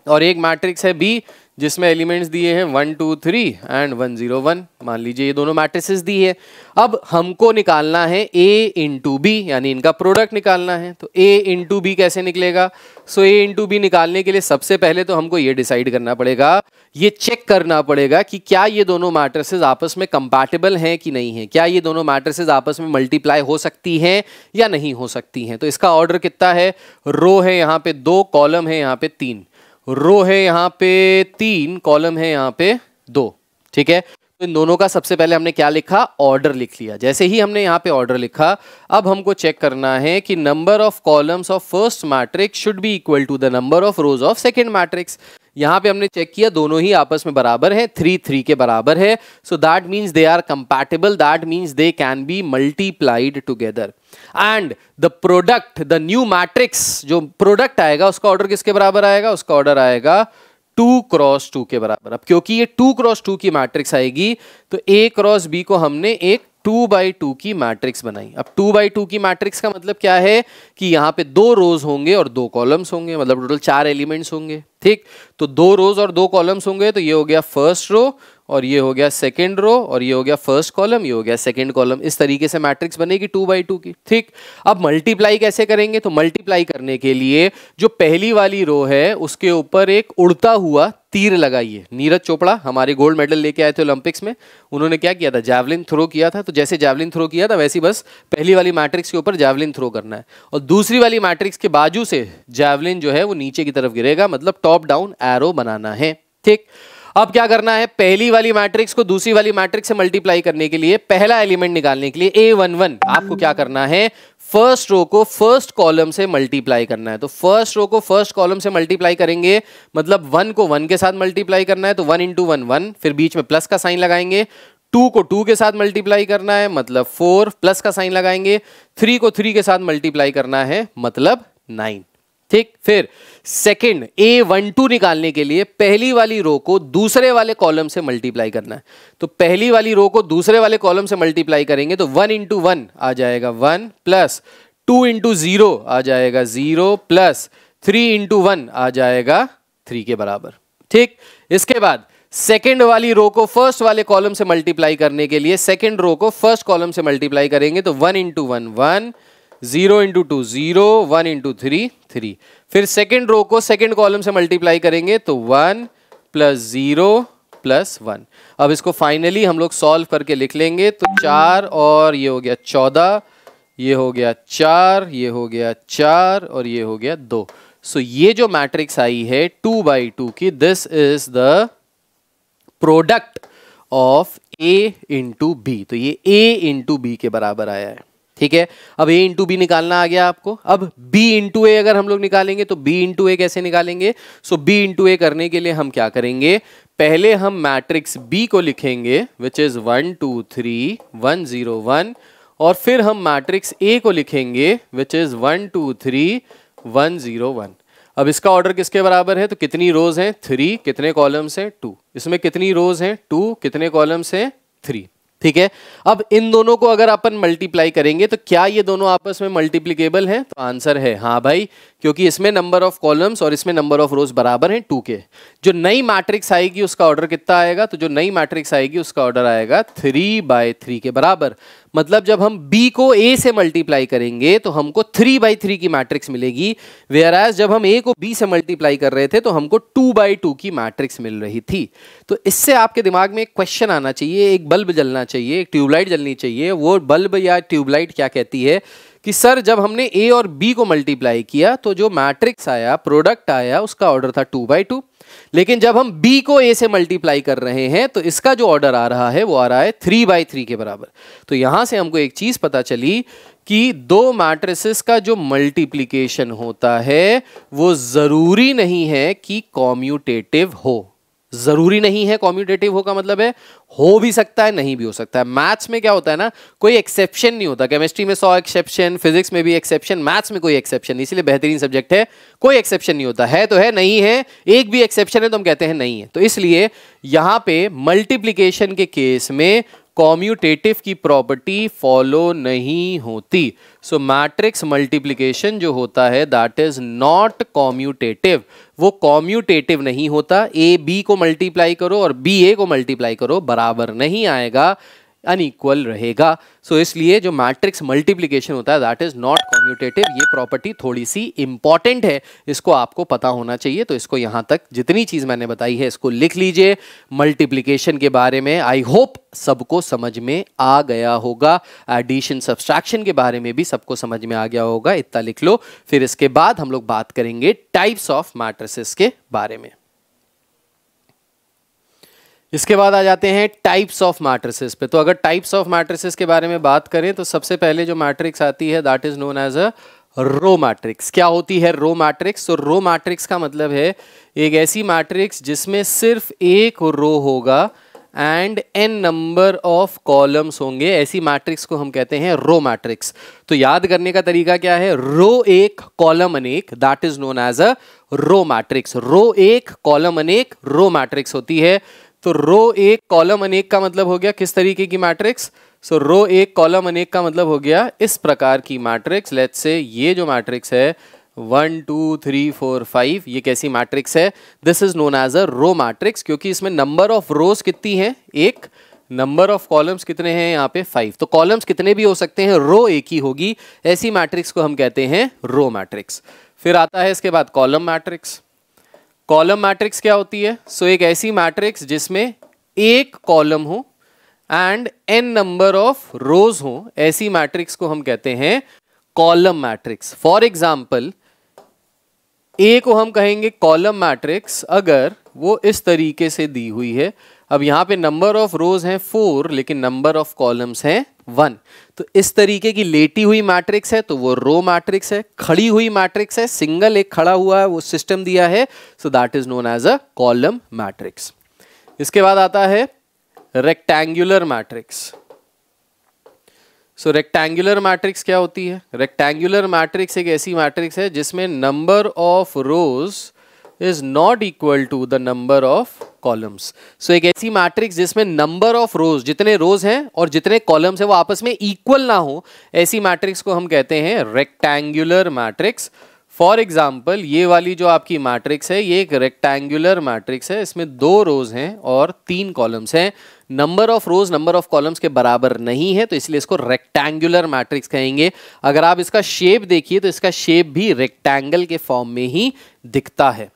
और एक मैट्रिक्स है B जिसमें एलिमेंट्स दिए हैं 1 2 3 एंड 1 0 1। मान लीजिए ये दोनों मैट्रिसेस दी है। अब हमको निकालना है A इंटू B, यानी इनका प्रोडक्ट निकालना है। तो A इंटू B कैसे निकलेगा, सो A इंटू B निकालने के लिए सबसे पहले तो हमको ये डिसाइड करना पड़ेगा, ये चेक करना पड़ेगा कि क्या ये दोनों मैट्रिसेस आपस में कंपैटिबल हैं कि नहीं है, क्या ये दोनों मैट्रिसेस आपस में मल्टीप्लाई हो सकती हैं या नहीं हो सकती हैं। तो इसका ऑर्डर कितना है, रो है यहाँ पे 2, कॉलम है यहाँ पे 3, रो है यहाँ पे 3, कॉलम है यहाँ पे 2, ठीक है। तो इन दोनों का सबसे पहले हमने क्या लिखा, ऑर्डर लिख लिया। जैसे ही हमने यहाँ पे ऑर्डर लिखा, अब हमको चेक करना है कि number of columns of first matrix should be equal to the number of rows of second matrix. यहाँ पे हमने चेक किया दोनों ही आपस में बराबर है, 3 3 के बराबर है। So that means they are compatible, that means they can be multiplied together. And the product, the new matrix जो प्रोडक्ट आएगा उसका ऑर्डर किसके बराबर आएगा, उसका ऑर्डर आएगा 2 क्रॉस 2 के बराबर। अब क्योंकि ये 2 क्रॉस 2 की मैट्रिक्स आएगी तो A क्रॉस B को हमने एक 2/2 की मैट्रिक्स बनाई। अब 2/2 की मैट्रिक्स का मतलब क्या है कि यहाँ पे 2 रोज होंगे और 2 कॉलम्स होंगे, मतलब टोटल 4 एलिमेंट्स होंगे, ठीक। तो 2 रोज और 2 कॉलम्स होंगे तो ये हो गया फर्स्ट रो और ये हो गया सेकंड रो और ये हो गया फर्स्ट कॉलम, ये हो गया सेकंड कॉलम। इस तरीके से मैट्रिक्स बनेगी 2/2 की, ठीक। अब मल्टीप्लाई कैसे करेंगे, तो मल्टीप्लाई करने के लिए जो पहली वाली रो है उसके ऊपर एक उड़ता हुआ तीर लगाइए। नीरज चोपड़ा हमारे गोल्ड मेडल लेके आए थे ओलंपिक्स में, उन्होंने क्या किया था, जैवलिन थ्रो किया था। तो जैसे जैवलिन थ्रो किया था वैसे बस पहली वाली मैट्रिक्स के ऊपर जैवलिन थ्रो करना है और दूसरी वाली मैट्रिक्स के बाजू से जैवलिन जो है वो नीचे की तरफ गिरेगा, मतलब टॉप डाउन एरो बनाना है, ठीक। अब क्या करना है, पहली वाली मैट्रिक्स को दूसरी वाली मैट्रिक्स से मल्टीप्लाई करने के लिए, पहला एलिमेंट निकालने के लिए A11 आपको क्या करना है, फर्स्ट रो को फर्स्ट कॉलम से मल्टीप्लाई करना है। तो फर्स्ट रो को फर्स्ट कॉलम से मल्टीप्लाई करेंगे मतलब 1 को 1 के साथ मल्टीप्लाई करना है, तो 1 × 1 1, फिर बीच में प्लस का साइन लगाएंगे। 2 को 2 के साथ मल्टीप्लाई करना है मतलब 4, प्लस का साइन लगाएंगे। 3 को 3 के साथ मल्टीप्लाई करना है मतलब 9, ठीक, फिर सेकंड A12 निकालने के लिए पहली वाली रो को दूसरे वाले कॉलम से मल्टीप्लाई करना है। तो पहली वाली रो को दूसरे वाले कॉलम से मल्टीप्लाई करेंगे तो 1 इंटू 1 आ जाएगा 1 प्लस 2 इंटू 0 आ जाएगा 0 प्लस 3 इंटू 1 आ जाएगा 3 के बराबर। ठीक, इसके बाद सेकंड वाली रो को फर्स्ट वाले कॉलम से मल्टीप्लाई करने के लिए सेकंड रो को फर्स्ट कॉलम से मल्टीप्लाई करेंगे तो 1 इंटू 1 1, 0 इंटू 2 0, 1 इंटू 3 3। फिर सेकंड रो को सेकंड कॉलम से मल्टीप्लाई करेंगे तो 1 प्लस 0 प्लस 1। अब इसको फाइनली हम लोग सॉल्व करके लिख लेंगे तो 4 और ये हो गया 14, ये हो गया 4, ये हो गया 4 और ये हो गया 2। सो ये जो मैट्रिक्स आई है 2/2 की, this is the product of A into B. तो ये A इंटू बी के बराबर आया है। ठीक है, अब A इंटू बी निकालना आ गया आपको। अब B इंटू ए अगर हम लोग निकालेंगे तो B इंटू ए कैसे निकालेंगे? सो B इंटू ए करने के लिए हम क्या करेंगे, पहले हम मैट्रिक्स B को लिखेंगे विच इज 1 2 3 1 0 1, और फिर हम मैट्रिक्स A को लिखेंगे विच इज 1 2 3 1 0 1। अब इसका ऑर्डर किसके बराबर है? तो कितनी रोज हैं? 3। कितने कॉलम्स हैं? 2। इसमें कितनी रोज हैं? 2। कितने कॉलम्स हैं? 3। ठीक है, अब इन दोनों को अगर अपन मल्टीप्लाई करेंगे तो क्या ये दोनों आपस में मल्टीप्लिकेबल हैं? तो आंसर है हाँ भाई, क्योंकि इसमें नंबर ऑफ कॉलम्स और इसमें नंबर ऑफ रोज बराबर हैं 2 के। जो नई मैट्रिक्स आएगी उसका ऑर्डर कितना आएगा? तो जो नई मैट्रिक्स आएगी उसका ऑर्डर आएगा 3/3 के बराबर। मतलब जब हम B को A से मल्टीप्लाई करेंगे तो हमको 3/3 की मैट्रिक्स मिलेगी, वेयरएज जब हम A को B से मल्टीप्लाई कर रहे थे तो हमको 2/2 की मैट्रिक्स मिल रही थी। तो इससे आपके दिमाग में एक क्वेश्चन आना चाहिए, एक बल्ब जलना चाहिए, एक ट्यूबलाइट जलनी चाहिए। वो बल्ब या ट्यूबलाइट क्या कहती है कि सर जब हमने A और B को मल्टीप्लाई किया तो जो मैट्रिक्स आया, प्रोडक्ट आया, उसका ऑर्डर था 2/2, लेकिन जब हम B को A से मल्टीप्लाई कर रहे हैं तो इसका जो ऑर्डर आ रहा है वो आ रहा है 3/3 के बराबर। तो यहां से हमको एक चीज पता चली कि दो मैट्रिसेस का जो मल्टीप्लिकेशन होता है वो जरूरी नहीं है कि कॉम्यूटेटिव हो। जरूरी नहीं है कॉम्यूटेटिव हो का मतलब है हो भी सकता है, नहीं भी हो सकता है। मैथ्स में क्या होता है ना, कोई एक्सेप्शन नहीं होता। केमिस्ट्री में 100 एक्सेप्शन, फिजिक्स में भी एक्सेप्शन, मैथ्स में कोई एक्सेप्शन नहीं, इसलिए बेहतरीन सब्जेक्ट है। कोई एक्सेप्शन नहीं होता है तो है, नहीं है एक भी एक्सेप्शन है तो हम कहते हैं नहीं है। तो इसलिए यहां पे मल्टीप्लिकेशन के केस में कॉम्यूटेटिव की प्रॉपर्टी फॉलो नहीं होती। सो मैट्रिक्स मल्टीप्लिकेशन जो होता है दैट इज नॉट कॉम्यूटेटिव, वो कॉम्यूटेटिव नहीं होता। ए बी को मल्टीप्लाई करो और बी ए को मल्टीप्लाई करो बराबर नहीं आएगा, अनइक्वल रहेगा। सो इसलिए जो मैट्रिक्स मल्टीप्लिकेशन होता है दैट इज नॉट कॉम्यूटेटिव। ये प्रॉपर्टी थोड़ी सी इंपॉर्टेंट है, इसको आपको पता होना चाहिए। तो इसको यहां तक जितनी चीज मैंने बताई है इसको लिख लीजिए मल्टीप्लिकेशन के बारे में। आई होप सबको समझ में आ गया होगा। एडिशन सब्सट्रैक्शन के बारे में भी सबको समझ में आ गया होगा, इतना लिख लो। फिर इसके बाद हम लोग बात करेंगे टाइप्स ऑफ मैट्रिसेस के बारे में। इसके बाद आ जाते हैं टाइप्स ऑफ मैट्रिसेस पे। तो अगर टाइप्स ऑफ मैट्रिसेस के बारे में बात करें तो सबसे पहले जो मैट्रिक्स आती है that is known as a row matrix. क्या होती है रो मैट्रिक्स? तो रो मैट्रिक्स का मतलब है एक ऐसी मैट्रिक्स जिसमें सिर्फ एक रो होगा and n number of columns होंगे। ऐसी मैट्रिक्स को हम कहते हैं रो मैट्रिक्स। तो याद करने का तरीका क्या है? रो एक कॉलम अनेक, that is known as a row matrix. Row एक कॉलम अनेक रो मैट्रिक्स होती है। तो रो एक कॉलम अनेक का मतलब हो गया किस तरीके की मैट्रिक्स? सो रो एक कॉलम अनेक का मतलब हो गया इस प्रकार की मैट्रिक्स। लेट्स से ये जो मैट्रिक्स है 1 2 3 4 5, ये कैसी मैट्रिक्स है? This is known as a row matrix, क्योंकि इसमें नंबर ऑफ रोज कितनी है? एक। नंबर ऑफ कॉलम्स कितने हैं यहाँ पे? 5। तो कॉलम्स कितने भी हो सकते हैं, रो एक ही होगी। ऐसी मैट्रिक्स को हम कहते हैं रो मैट्रिक्स। फिर आता है इसके बाद कॉलम मैट्रिक्स। कॉलम मैट्रिक्स क्या होती है? सो एक ऐसी मैट्रिक्स जिसमें एक कॉलम हो एंड n नंबर ऑफ रोज हो, ऐसी मैट्रिक्स को हम कहते हैं कॉलम मैट्रिक्स। फॉर एग्जाम्पल ए को हम कहेंगे कॉलम मैट्रिक्स अगर वो इस तरीके से दी हुई है। अब यहां पे नंबर ऑफ रोज हैं 4 लेकिन नंबर ऑफ कॉलम्स हैं 1। तो इस तरीके की लेटी हुई मैट्रिक्स है तो वो रो मैट्रिक्स है। खड़ी हुई मैट्रिक्स है, सिंगल एक खड़ा हुआ है वो सिस्टम दिया है, so that is known as a column matrix. इसके बाद आता है rectangular matrix. So rectangular matrix क्या होती है? रेक्टेंगुलर मैट्रिक्स एक ऐसी मैट्रिक्स है जिसमें number of rows is not equal to the number of columns. So एक ऐसी मैट्रिक्स जिसमें नंबर ऑफ रोज, जितने रोज हैं और जितने कॉलम्स हैं वो आपस में इक्वल ना हो, ऐसी मैट्रिक्स को हम कहते हैं रेक्टेंगुलर मैट्रिक्स। फॉर एग्जाम्पल ये वाली जो आपकी मैट्रिक्स है ये एक रेक्टेंगुलर मैट्रिक्स है, इसमें 2 रोज हैं और 3 कॉलम्स हैं। Number of rose number of columns के बराबर नहीं है तो इसलिए इसको रेक्टेंगुलर मैट्रिक्स कहेंगे। अगर आप इसका शेप देखिए तो इसका शेप भी रेक्टेंगल के फॉर्म में ही दिखता है।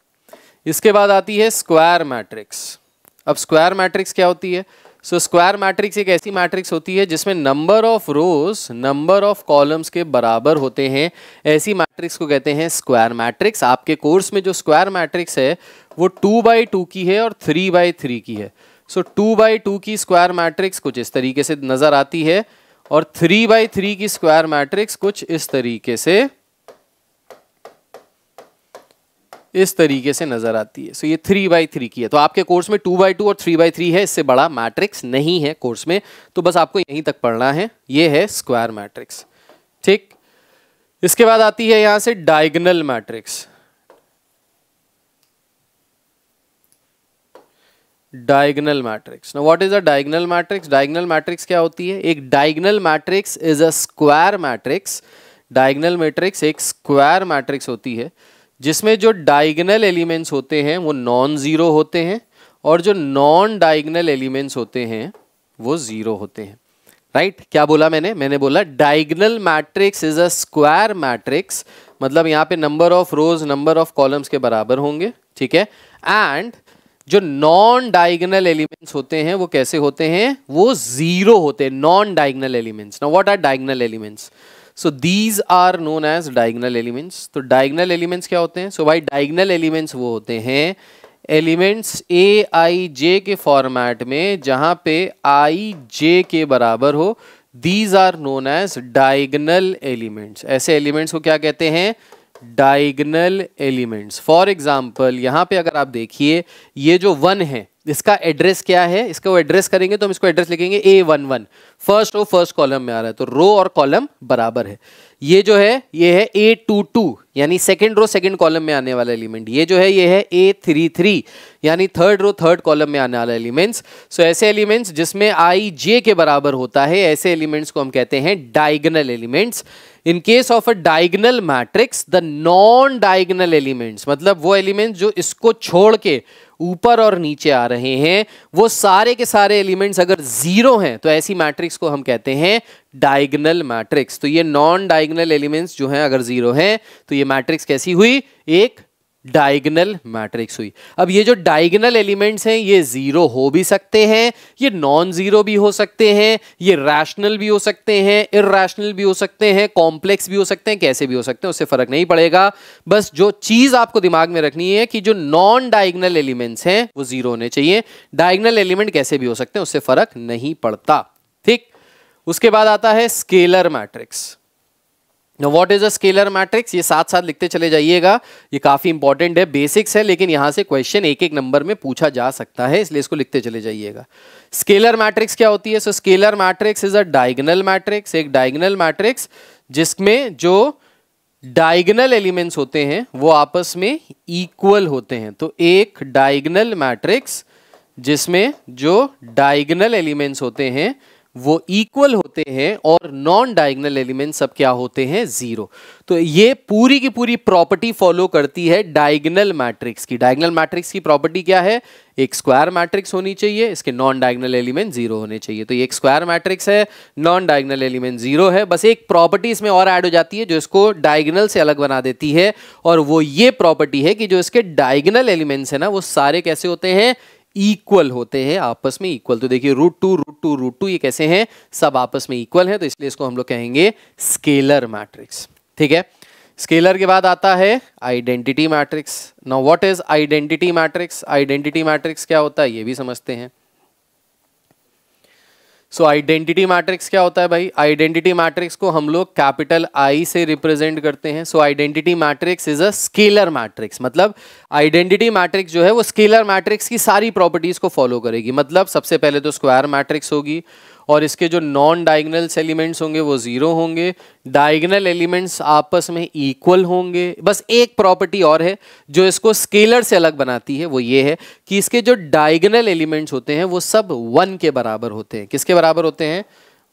इसके बाद आती है स्क्वायर मैट्रिक्स। अब स्क्वायर मैट्रिक्स क्या होती है? सो स्क्वायर मैट्रिक्स एक ऐसी मैट्रिक्स होती है जिसमें number of rose number of columns के बराबर होते हैं, ऐसी मैट्रिक्स को कहते हैं स्क्वायर मैट्रिक्स। आपके कोर्स में जो स्क्वायर मैट्रिक्स है वो 2x2 की है और 3x3 की है। सो 2x2 की स्क्वायर मैट्रिक्स कुछ इस तरीके से नजर आती है और 3x3 की स्क्वायर मैट्रिक्स कुछ इस तरीके से नजर आती है। सो ये 3x3 की है। तो आपके कोर्स में 2x2 और 3x3 है, इससे बड़ा मैट्रिक्स नहीं है कोर्स में, तो बस आपको यहीं तक पढ़ना है। ये है स्क्वायर मैट्रिक्स, ठीक। इसके बाद आती है यहां से diagonal matrix. Diagonal matrix. Now what is a diagonal matrix? Diagonal matrix क्या होती है? एक diagonal matrix is a square matrix. Diagonal matrix एक स्क्वायर मैट्रिक्स होती है जिसमें जो डायगोनल एलिमेंट्स होते हैं वो नॉन जीरो होते हैं और जो नॉन डायगोनल एलिमेंट्स होते हैं वो जीरो होते हैं। राइट? क्या बोला मैंने बोला diagonal matrix is a square matrix, मतलब यहाँ पे number of rose number of columns के बराबर होंगे, ठीक है। एंड जो नॉन डायगोनल एलिमेंट्स होते हैं वो कैसे होते हैं? वो जीरो होते हैं, non diagonal elements. Now what are diagonal elements? So these are known as diagonal elements. तो डायगोनल एलिमेंट्स क्या होते हैं? सो भाई डायगोनल एलिमेंट्स वो होते हैं एलिमेंट्स ए आई जे के फॉर्मेट में जहां पे आई जे के बराबर हो। These are known as diagonal elements. ऐसे एलिमेंट्स को क्या कहते हैं? Diagonal elements. फॉर एग्जाम्पल यहाँ पे अगर आप देखिए ये जो 1 है इसका एड्रेस क्या है? इसका वो एड्रेस करेंगे तो हम इसको एड्रेस लिखेंगे A11। First row first column में आ रहा है तो रो और कॉलम बराबर है। ये जो है ये है A22 यानी सेकंड रो सेकंड कॉलम में आने वाला एलिमेंट। ये जो है ये है A33 यानी थर्ड रो थर्ड कॉलम में आने वाला एलिमेंट्स। सो ऐसे एलिमेंट्स जिसमें आई जे के बराबर होता है ऐसे एलिमेंट्स को हम कहते हैं diagonal elements. In case of a diagonal matrix the non diagonal elements, मतलब वो एलिमेंट्स जो इसको छोड़ के ऊपर और नीचे आ रहे हैं, वो सारे के सारे एलिमेंट्स अगर जीरो हैं तो ऐसी मैट्रिक्स को हम कहते हैं डायगोनल मैट्रिक्स। तो ये नॉन डायगोनल एलिमेंट्स जो हैं अगर जीरो हैं तो ये मैट्रिक्स कैसी हुई? एक डायगोनल मैट्रिक्स हुई। अब ये जो डायगोनल एलिमेंट्स हैं ये जीरो हो भी सकते हैं, ये नॉन जीरो भी हो सकते हैं, ये रैशनल भी हो सकते हैं, इरैशनल भी हो सकते हैं, कॉम्प्लेक्स भी हो सकते हैं, कैसे भी हो सकते हैं, उससे फर्क नहीं पड़ेगा। बस जो चीज आपको दिमाग में रखनी है कि जो नॉन डायगोनल एलिमेंट्स हैं वो जीरो होने चाहिए। डायगोनल एलिमेंट कैसे भी हो सकते हैं, उससे फर्क नहीं पड़ता, ठीक। उसके बाद आता है scalar matrix. Now what is a scalar matrix? ये साथ साथ लिखते चले जाइएगा, ये काफी इंपॉर्टेंट है, बेसिक्स है, लेकिन यहां से क्वेश्चन एक एक नंबर में पूछा जा सकता है, इसलिए इसको लिखते चले जाइएगा। स्केलर मैट्रिक्स क्या होती है? So scalar matrix is a diagonal matrix. एक डायगोनल मैट्रिक्स जिसमें जो डायगोनल एलिमेंट्स होते हैं वो आपस में इक्वल होते हैं। तो एक डायगोनल मैट्रिक्स जिसमें जो डायगोनल एलिमेंट्स होते हैं वो इक्वल होते हैं और नॉन डायगोनल एलिमेंट सब क्या होते हैं? जीरो। तो ये पूरी की पूरी प्रॉपर्टी फॉलो करती है डायगोनल मैट्रिक्स की। डायगोनल मैट्रिक्स की प्रॉपर्टी क्या है? एक स्क्वायर मैट्रिक्स होनी चाहिए, इसके नॉन डायगोनल एलिमेंट जीरो होने चाहिए। तो ये एक स्क्वायर मैट्रिक्स है, नॉन डायगोनल एलिमेंट जीरो है। बस एक प्रॉपर्टी इसमें और ऐड हो जाती है जो इसको डायगोनल से अलग बना देती है, और वो ये प्रॉपर्टी है कि जो इसके डायगोनल एलिमेंट्स है ना वो सारे कैसे होते हैं? इक्वल होते हैं, आपस में इक्वल। तो देखिए √2 ये कैसे हैं? सब आपस में इक्वल हैं, तो इसलिए इसको हम लोग कहेंगे स्केलर मैट्रिक्स, ठीक है। स्केलर के बाद आता है identity matrix. Now what is identity matrix? Identity matrix क्या होता है ये भी समझते हैं। सो आइडेंटिटी मैट्रिक्स क्या होता है भाई? आइडेंटिटी मैट्रिक्स को हम लोग कैपिटल आई से रिप्रेजेंट करते हैं। सो identity matrix is a scalar matrix, मतलब आइडेंटिटी मैट्रिक्स जो है वो स्केलर मैट्रिक्स की सारी प्रॉपर्टीज को फॉलो करेगी। मतलब सबसे पहले तो स्क्वायर मैट्रिक्स होगी, और इसके जो नॉन डायगोनल्स एलिमेंट्स होंगे वो 0 होंगे, डायगोनल एलिमेंट्स आपस में इक्वल होंगे। बस एक प्रॉपर्टी और है जो इसको स्केलर से अलग बनाती है, वो ये है कि इसके जो डायगोनल एलिमेंट्स होते हैं वो सब 1 के बराबर होते हैं। किसके बराबर होते हैं?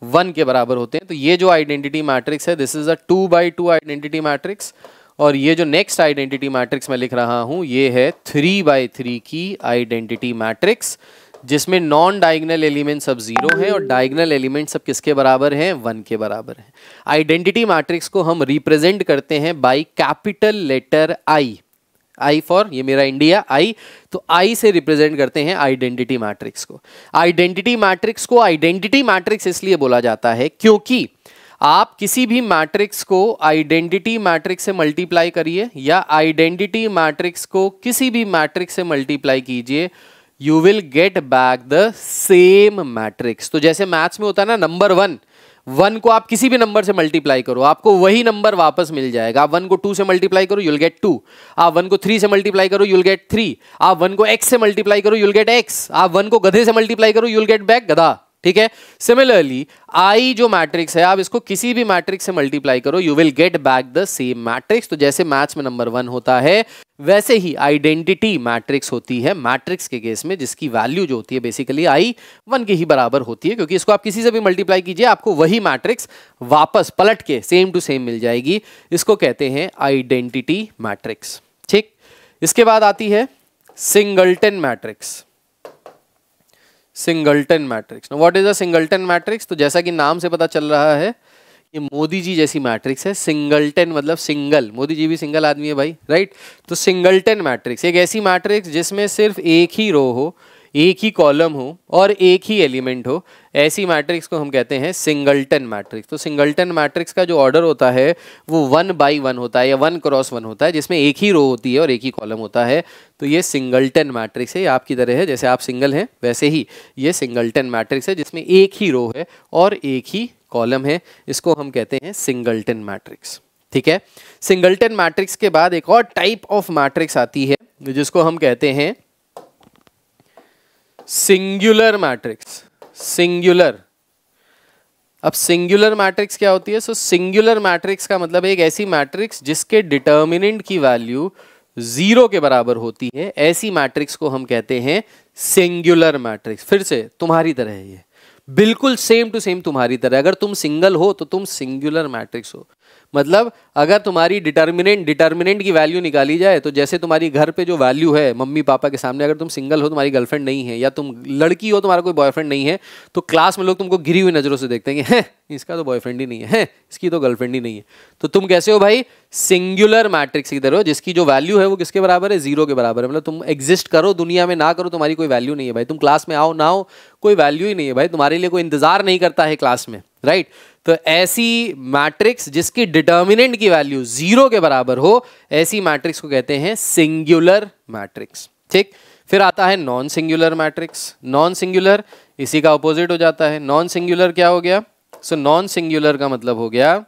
1 के बराबर होते हैं। तो ये जो आइडेंटिटी मैट्रिक्स है this is a 2x2 identity matrix, और ये जो नेक्स्ट आइडेंटिटी मैट्रिक्स मैं लिख रहा हूं ये है 3x3 की आइडेंटिटी मैट्रिक्स, जिसमें नॉन डायगोनल एलिमेंट सब 0 हैं और डायगोनल एलिमेंट सब किसके बराबर हैं? 1 के बराबर हैं। आइडेंटिटी मैट्रिक्स को हम रिप्रेजेंट करते हैं by capital letter I for, ये मेरा इंडिया आई, तो आई से रिप्रेजेंट करते हैं आइडेंटिटी मैट्रिक्स को। आइडेंटिटी मैट्रिक्स को आइडेंटिटी मैट्रिक्स इसलिए बोला जाता है क्योंकि आप किसी भी मैट्रिक्स को आइडेंटिटी मैट्रिक्स से मल्टीप्लाई करिए या आइडेंटिटी मैट्रिक्स को किसी भी मैट्रिक्स से मल्टीप्लाई कीजिए, you will get back the same matrix. तो जैसे मैथ्स में होता है ना, नंबर 1 को आप किसी भी नंबर से मल्टीप्लाई करो आपको वही नंबर वापस मिल जाएगा। आप 1 को 2 से मल्टीप्लाई करो you'll get 2, आप 1 को 3 से मल्टीप्लाई करो you'll get 3, आप 1 को x से मल्टीप्लाई करो you'll get x, आप 1 को गधे से मल्टीप्लाई करो you'll get back गधा। ठीक है, सिमिलरली आई जो मैट्रिक्स है आप इसको किसी भी मैट्रिक्स से मल्टीप्लाई करो you will get back the same matrix. तो जैसे मैथ्स में नंबर 1 होता है वैसे ही आइडेंटिटी मैट्रिक्स होती है मैट्रिक्स के केस में, जिसकी वैल्यू जो होती है बेसिकली आई 1 के ही बराबर होती है, क्योंकि इसको आप किसी से भी मल्टीप्लाई कीजिए आपको वही मैट्रिक्स वापस पलट के सेम टू सेम मिल जाएगी। इसको कहते हैं आइडेंटिटी मैट्रिक्स। ठीक, इसके बाद आती है singleton matrix. Singleton matrix, what is a singleton matrix? तो जैसा कि नाम से पता चल रहा है ये मोदी जी जैसी मैट्रिक्स है। सिंगलटन मतलब सिंगल, मोदी जी भी सिंगल आदमी है भाई, राइट? तो सिंगलटन मैट्रिक्स एक ऐसी मैट्रिक्स जिसमें सिर्फ एक ही रो हो, एक ही कॉलम हो और एक ही एलिमेंट हो, ऐसी मैट्रिक्स को हम कहते हैं सिंगलटन मैट्रिक्स। तो सिंगलटन मैट्रिक्स का जो ऑर्डर होता है वो 1 by 1 होता है या 1 क्रॉस 1 होता है, जिसमें एक ही रो होती है और एक ही कॉलम होता है। तो ये सिंगलटन मैट्रिक्स है, ये आपकी तरह है, जैसे आप सिंगल हैं वैसे ही ये सिंगलटन मैट्रिक्स है जिसमें एक ही रो है और एक ही कॉलम है। इसको हम कहते हैं सिंगलटन मैट्रिक्स। ठीक है, सिंगलटन मैट्रिक्स के बाद एक और टाइप ऑफ मैट्रिक्स आती है जिसको हम कहते हैं सिंगुलर मैट्रिक्स। सिंगुलर, अब सिंगुलर मैट्रिक्स क्या होती है? सो सिंगुलर मैट्रिक्स का मतलब एक ऐसी मैट्रिक्स जिसके डिटर्मिनेंट की वैल्यू 0 के बराबर होती है, ऐसी मैट्रिक्स को हम कहते हैं सिंगुलर मैट्रिक्स। फिर से तुम्हारी तरह है ये, बिल्कुल सेम टू सेम तुम्हारी तरह। अगर तुम सिंगल हो तो तुम सिंगुलर मैट्रिक्स हो। मतलब अगर तुम्हारी डिटर्मिनेंट की वैल्यू निकाली जाए तो जैसे तुम्हारी घर पे जो वैल्यू है मम्मी पापा के सामने, अगर तुम सिंगल हो, तुम्हारी गर्लफ्रेंड नहीं है या तुम लड़की हो, तुम्हारा कोई बॉयफ्रेंड नहीं है, तो क्लास में लोग तुमको गिरी हुई नजरों से देखते हैं कि इसका तो बॉयफ्रेंड ही नहीं है, इसकी तो गर्लफ्रेंड ही नहीं है। तो तुम कैसे हो भाई? सिंगुलर मैट्रिक्स की तरह हो, जिसकी जो वैल्यू है वो किसके बराबर है? 0 के बराबर है। मतलब तुम एग्जिस्ट करो दुनिया में ना करो, तुम्हारी कोई वैल्यू नहीं है भाई। तुम क्लास में आओ ना हो, कोई वैल्यू ही नहीं है भाई, तुम्हारे लिए कोई इंतजार नहीं करता है क्लास में, राइट? तो ऐसी मैट्रिक्स जिसकी डिटर्मिनेंट की वैल्यू 0 के बराबर हो, ऐसी मैट्रिक्स को कहते हैं सिंगुलर मैट्रिक्स। ठीक, फिर आता है non singular matrix. Non singular इसी का ऑपोजिट हो जाता है। नॉन सिंगुलर क्या हो गया? सो नॉन सिंगुलर का मतलब हो गया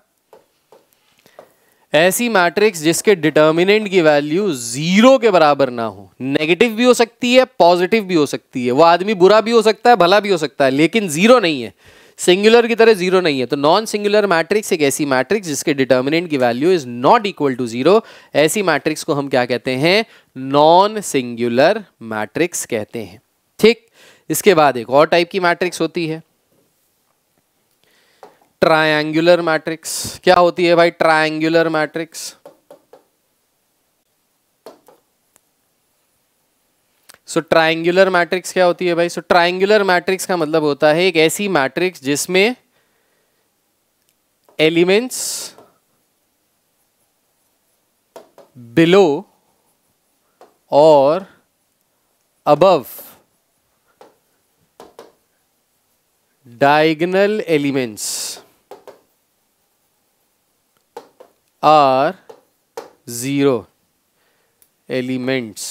ऐसी मैट्रिक्स जिसके डिटर्मिनेंट की वैल्यू 0 के बराबर ना हो। नेगेटिव भी हो सकती है, पॉजिटिव भी हो सकती है, वो आदमी बुरा भी हो सकता है, भला भी हो सकता है, लेकिन 0 नहीं है, सिंगुलर की तरह 0 नहीं है। तो नॉन सिंगुलर मैट्रिक्स एक ऐसी मैट्रिक्स जिसके डिटर्मिनेंट की value is not equal to 0, ऐसी मैट्रिक्स को हम क्या कहते हैं? नॉन सिंगुलर मैट्रिक्स कहते हैं। ठीक, इसके बाद एक और टाइप की मैट्रिक्स होती है ट्रायंगुलर मैट्रिक्स। क्या होती है भाई ट्रायंगुलर मैट्रिक्स? सो ट्रायंगुलर मैट्रिक्स क्या होती है भाई? सो ट्रायंगुलर मैट्रिक्स का मतलब होता है एक ऐसी मैट्रिक्स जिसमें एलिमेंट्स बिलो और above diagonal elements are 0 elements.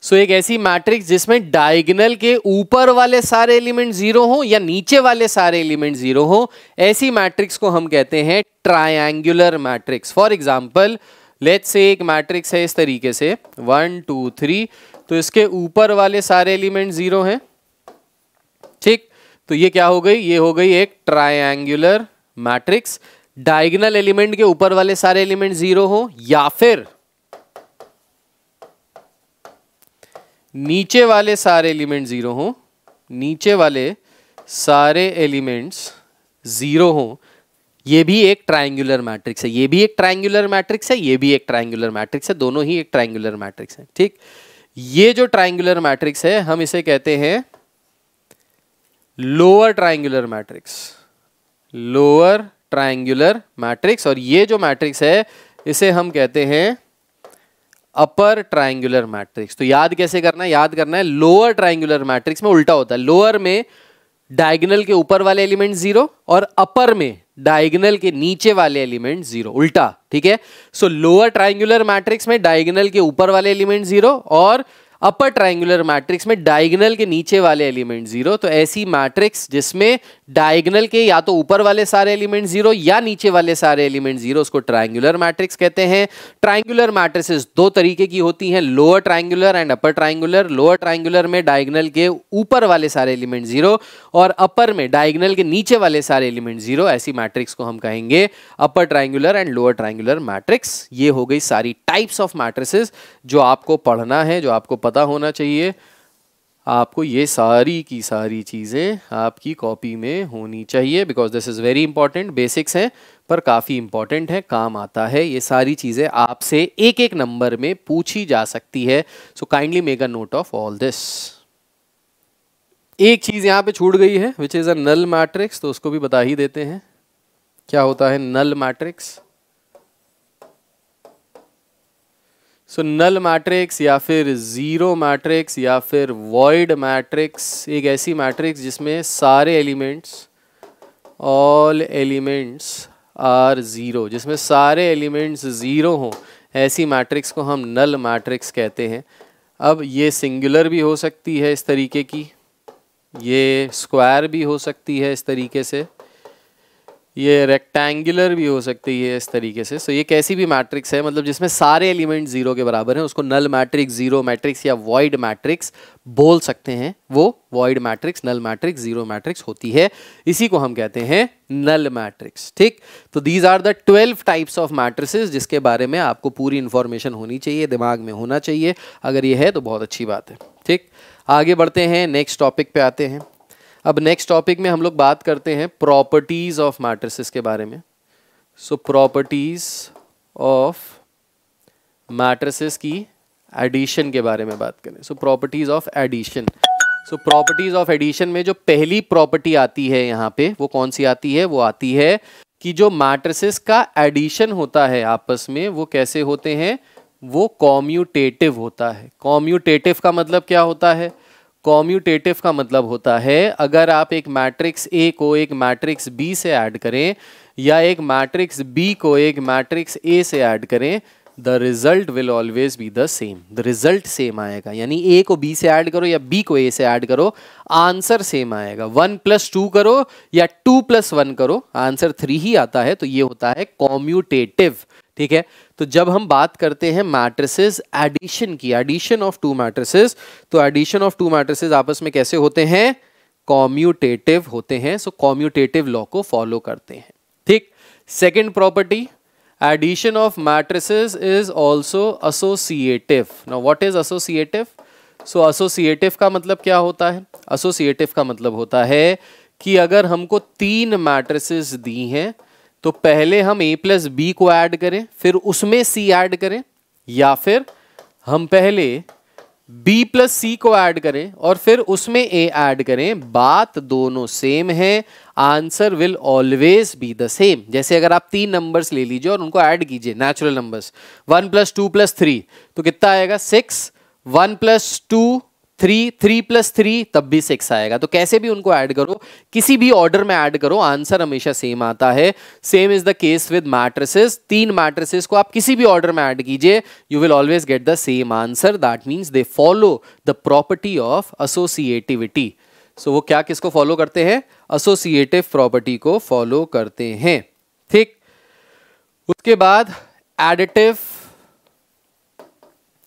So एक ऐसी मैट्रिक्स जिसमें डायगोनल के ऊपर वाले सारे एलिमेंट 0 हो या नीचे वाले सारे एलिमेंट 0 हो, ऐसी मैट्रिक्स को हम कहते हैं triangular matrix. For example let's say एक मैट्रिक्स है इस तरीके से 1 2 3, तो इसके ऊपर वाले सारे एलिमेंट 0 हैं ठीक, तो ये क्या हो गई, ये हो गई एक ट्रायंगुलर मैट्रिक्स। डायगोनल एलिमेंट के ऊपर वाले सारे एलिमेंट 0 हो या फिर नीचे वाले सारे एलिमेंट 0 हो, नीचे वाले सारे एलिमेंट्स 0 हो, ये भी एक ट्रायंगुलर मैट्रिक्स है, ये भी एक ट्रायंगुलर मैट्रिक्स है, ये भी एक ट्रायंगुलर मैट्रिक्स है, दोनों ही एक ट्रायंगुलर मैट्रिक्स है। ठीक, ये जो ट्रायंगुलर मैट्रिक्स है हम इसे कहते हैं lower triangular matrix, lower triangular matrix. और ये जो मैट्रिक्स है इसे हम कहते हैं अपर ट्रायंगुलर मैट्रिक्स। तो याद कैसे करना है, याद करना है लोअर ट्रायंगुलर मैट्रिक्स में उल्टा होता है, लोअर में डायगोनल के ऊपर वाले एलिमेंट 0 और अपर में डायगोनल के नीचे वाले एलिमेंट 0, उल्टा। ठीक है, सो लोअर ट्रायंगुलर मैट्रिक्स में डायगोनल के ऊपर वाले एलिमेंट 0 और अपर ट्रायंगुलर मैट्रिक्स में डायगोनल के नीचे वाले एलिमेंट 0। तो ऐसी मैट्रिक्स जिसमें डायगोनल के या तो ऊपर वाले सारे एलिमेंट 0 या नीचे वाले सारे एलिमेंट 0, उसको ट्रायंगुलर मैट्रिक्स कहते हैं। ट्रायंगुलर मैट्रिसेस दो तरीके की होती हैं, lower triangular and upper triangular. Lower triangular में डायगोनल के ऊपर वाले सारे एलिमेंट 0 और अपर में डायगोनल के नीचे वाले सारे एलिमेंट 0, ऐसी मैट्रिक्स को हम कहेंगे upper triangular and lower triangular matrix. ये हो गई सारी टाइप्स ऑफ मैट्रिसेस जो आपको पढ़ना है, जो आपको पता होना चाहिए। आपको ये सारी की सारी चीज़ें आपकी कॉपी में होनी चाहिए, because this is very important. Basics हैं पर काफ़ी इंपॉर्टेंट है, काम आता है। ये सारी चीज़ें आपसे एक एक नंबर में पूछी जा सकती है, so kindly make a note of all this. एक चीज़ यहाँ पे छूट गई है which is a null matrix, तो उसको भी बता ही देते हैं क्या होता है नल मैट्रिक्स। सो नल मैट्रिक्स या फिर जीरो मैट्रिक्स या फिर वॉइड मैट्रिक्स एक ऐसी मैट्रिक्स जिसमें सारे elements, all elements are zero, जिसमें सारे एलिमेंट्स 0 हों, ऐसी मैट्रिक्स को हम नल मैट्रिक्स कहते हैं। अब ये सिंगुलर भी हो सकती है इस तरीके की, ये स्क्वायर भी हो सकती है इस तरीके से, ये रेक्टेंगुलर भी हो सकती है इस तरीके से। सो ये कैसी भी मैट्रिक्स है, मतलब जिसमें सारे एलिमेंट 0 के बराबर हैं, उसको नल मैट्रिक्स, जीरो मैट्रिक्स या वॉइड मैट्रिक्स बोल सकते हैं। वो void matrix, null matrix, zero matrix होती है, इसी को हम कहते हैं नल मैट्रिक्स। ठीक, तो these are the 12 types of matrices जिसके बारे में आपको पूरी इंफॉर्मेशन होनी चाहिए, दिमाग में होना चाहिए। अगर ये है तो बहुत अच्छी बात है। ठीक, आगे बढ़ते हैं, नेक्स्ट टॉपिक पे आते हैं। अब नेक्स्ट टॉपिक में हम लोग बात करते हैं प्रॉपर्टीज ऑफ मैट्रिसेस के बारे में। सो प्रॉपर्टीज ऑफ मैट्रिसेस की एडिशन के बारे में बात करें। So properties of addition. So properties of addition में जो पहली प्रॉपर्टी आती है यहाँ पे, वो कौन सी आती है? वो आती है कि जो मैट्रिसेस का एडिशन होता है आपस में, वो कैसे होते हैं? वो कॉम्यूटेटिव होता है। कॉम्यूटेटिव का मतलब क्या होता है? कॉम्यूटेटिव का मतलब होता है अगर आप एक मैट्रिक्स ए को एक मैट्रिक्स बी से ऐड करें या एक मैट्रिक्स बी को एक मैट्रिक्स ए से ऐड करें, the result will always be the same. The result same आएगा, यानी ए को बी से ऐड करो या बी को ए से ऐड करो, आंसर सेम आएगा। 1 + 2 करो या 2 + 1 करो, आंसर 3 ही आता है। तो ये होता है कॉम्यूटेटिव। ठीक है, तो जब हम बात करते हैं मैट्रिसेस एडिशन की, एडिशन ऑफ टू मैट्रिसेस, तो एडिशन ऑफ टू मैट्रिसेस आपस में कैसे होते हैं? कॉम्यूटेटिव होते हैं। सो कॉम्यूटेटिव लॉ को फॉलो करते हैं। ठीक, second property, addition of matrices is also associative. Now what is associative? So associative का मतलब क्या होता है? एसोसिएटिव का मतलब होता है कि अगर हमको 3 मैट्रिसेस दी हैं तो पहले हम a + b को ऐड करें, फिर उसमें c ऐड करें, या फिर हम पहले b + c को ऐड करें और फिर उसमें a ऐड करें, बात दोनों सेम है, answer will always be the same. जैसे अगर आप 3 नंबर्स ले लीजिए और उनको ऐड कीजिए, नेचुरल नंबर्स, 1 + 2 + 3, तो कितना आएगा? 6। 1 + 2 3, 3 + 3 तब भी 6 आएगा। तो कैसे भी उनको ऐड करो, किसी भी ऑर्डर में ऐड करो, आंसर हमेशा सेम आता है। Same is the case with matrices. 3 matrices को आप किसी भी ऑर्डर में ऐड कीजिए, you will always get the same answer. That means they follow the property of associativity. So वो क्या किसको फॉलो करते हैं? एसोसिएटिव प्रॉपर्टी को फॉलो करते हैं। ठीक, उसके बाद एडिटिव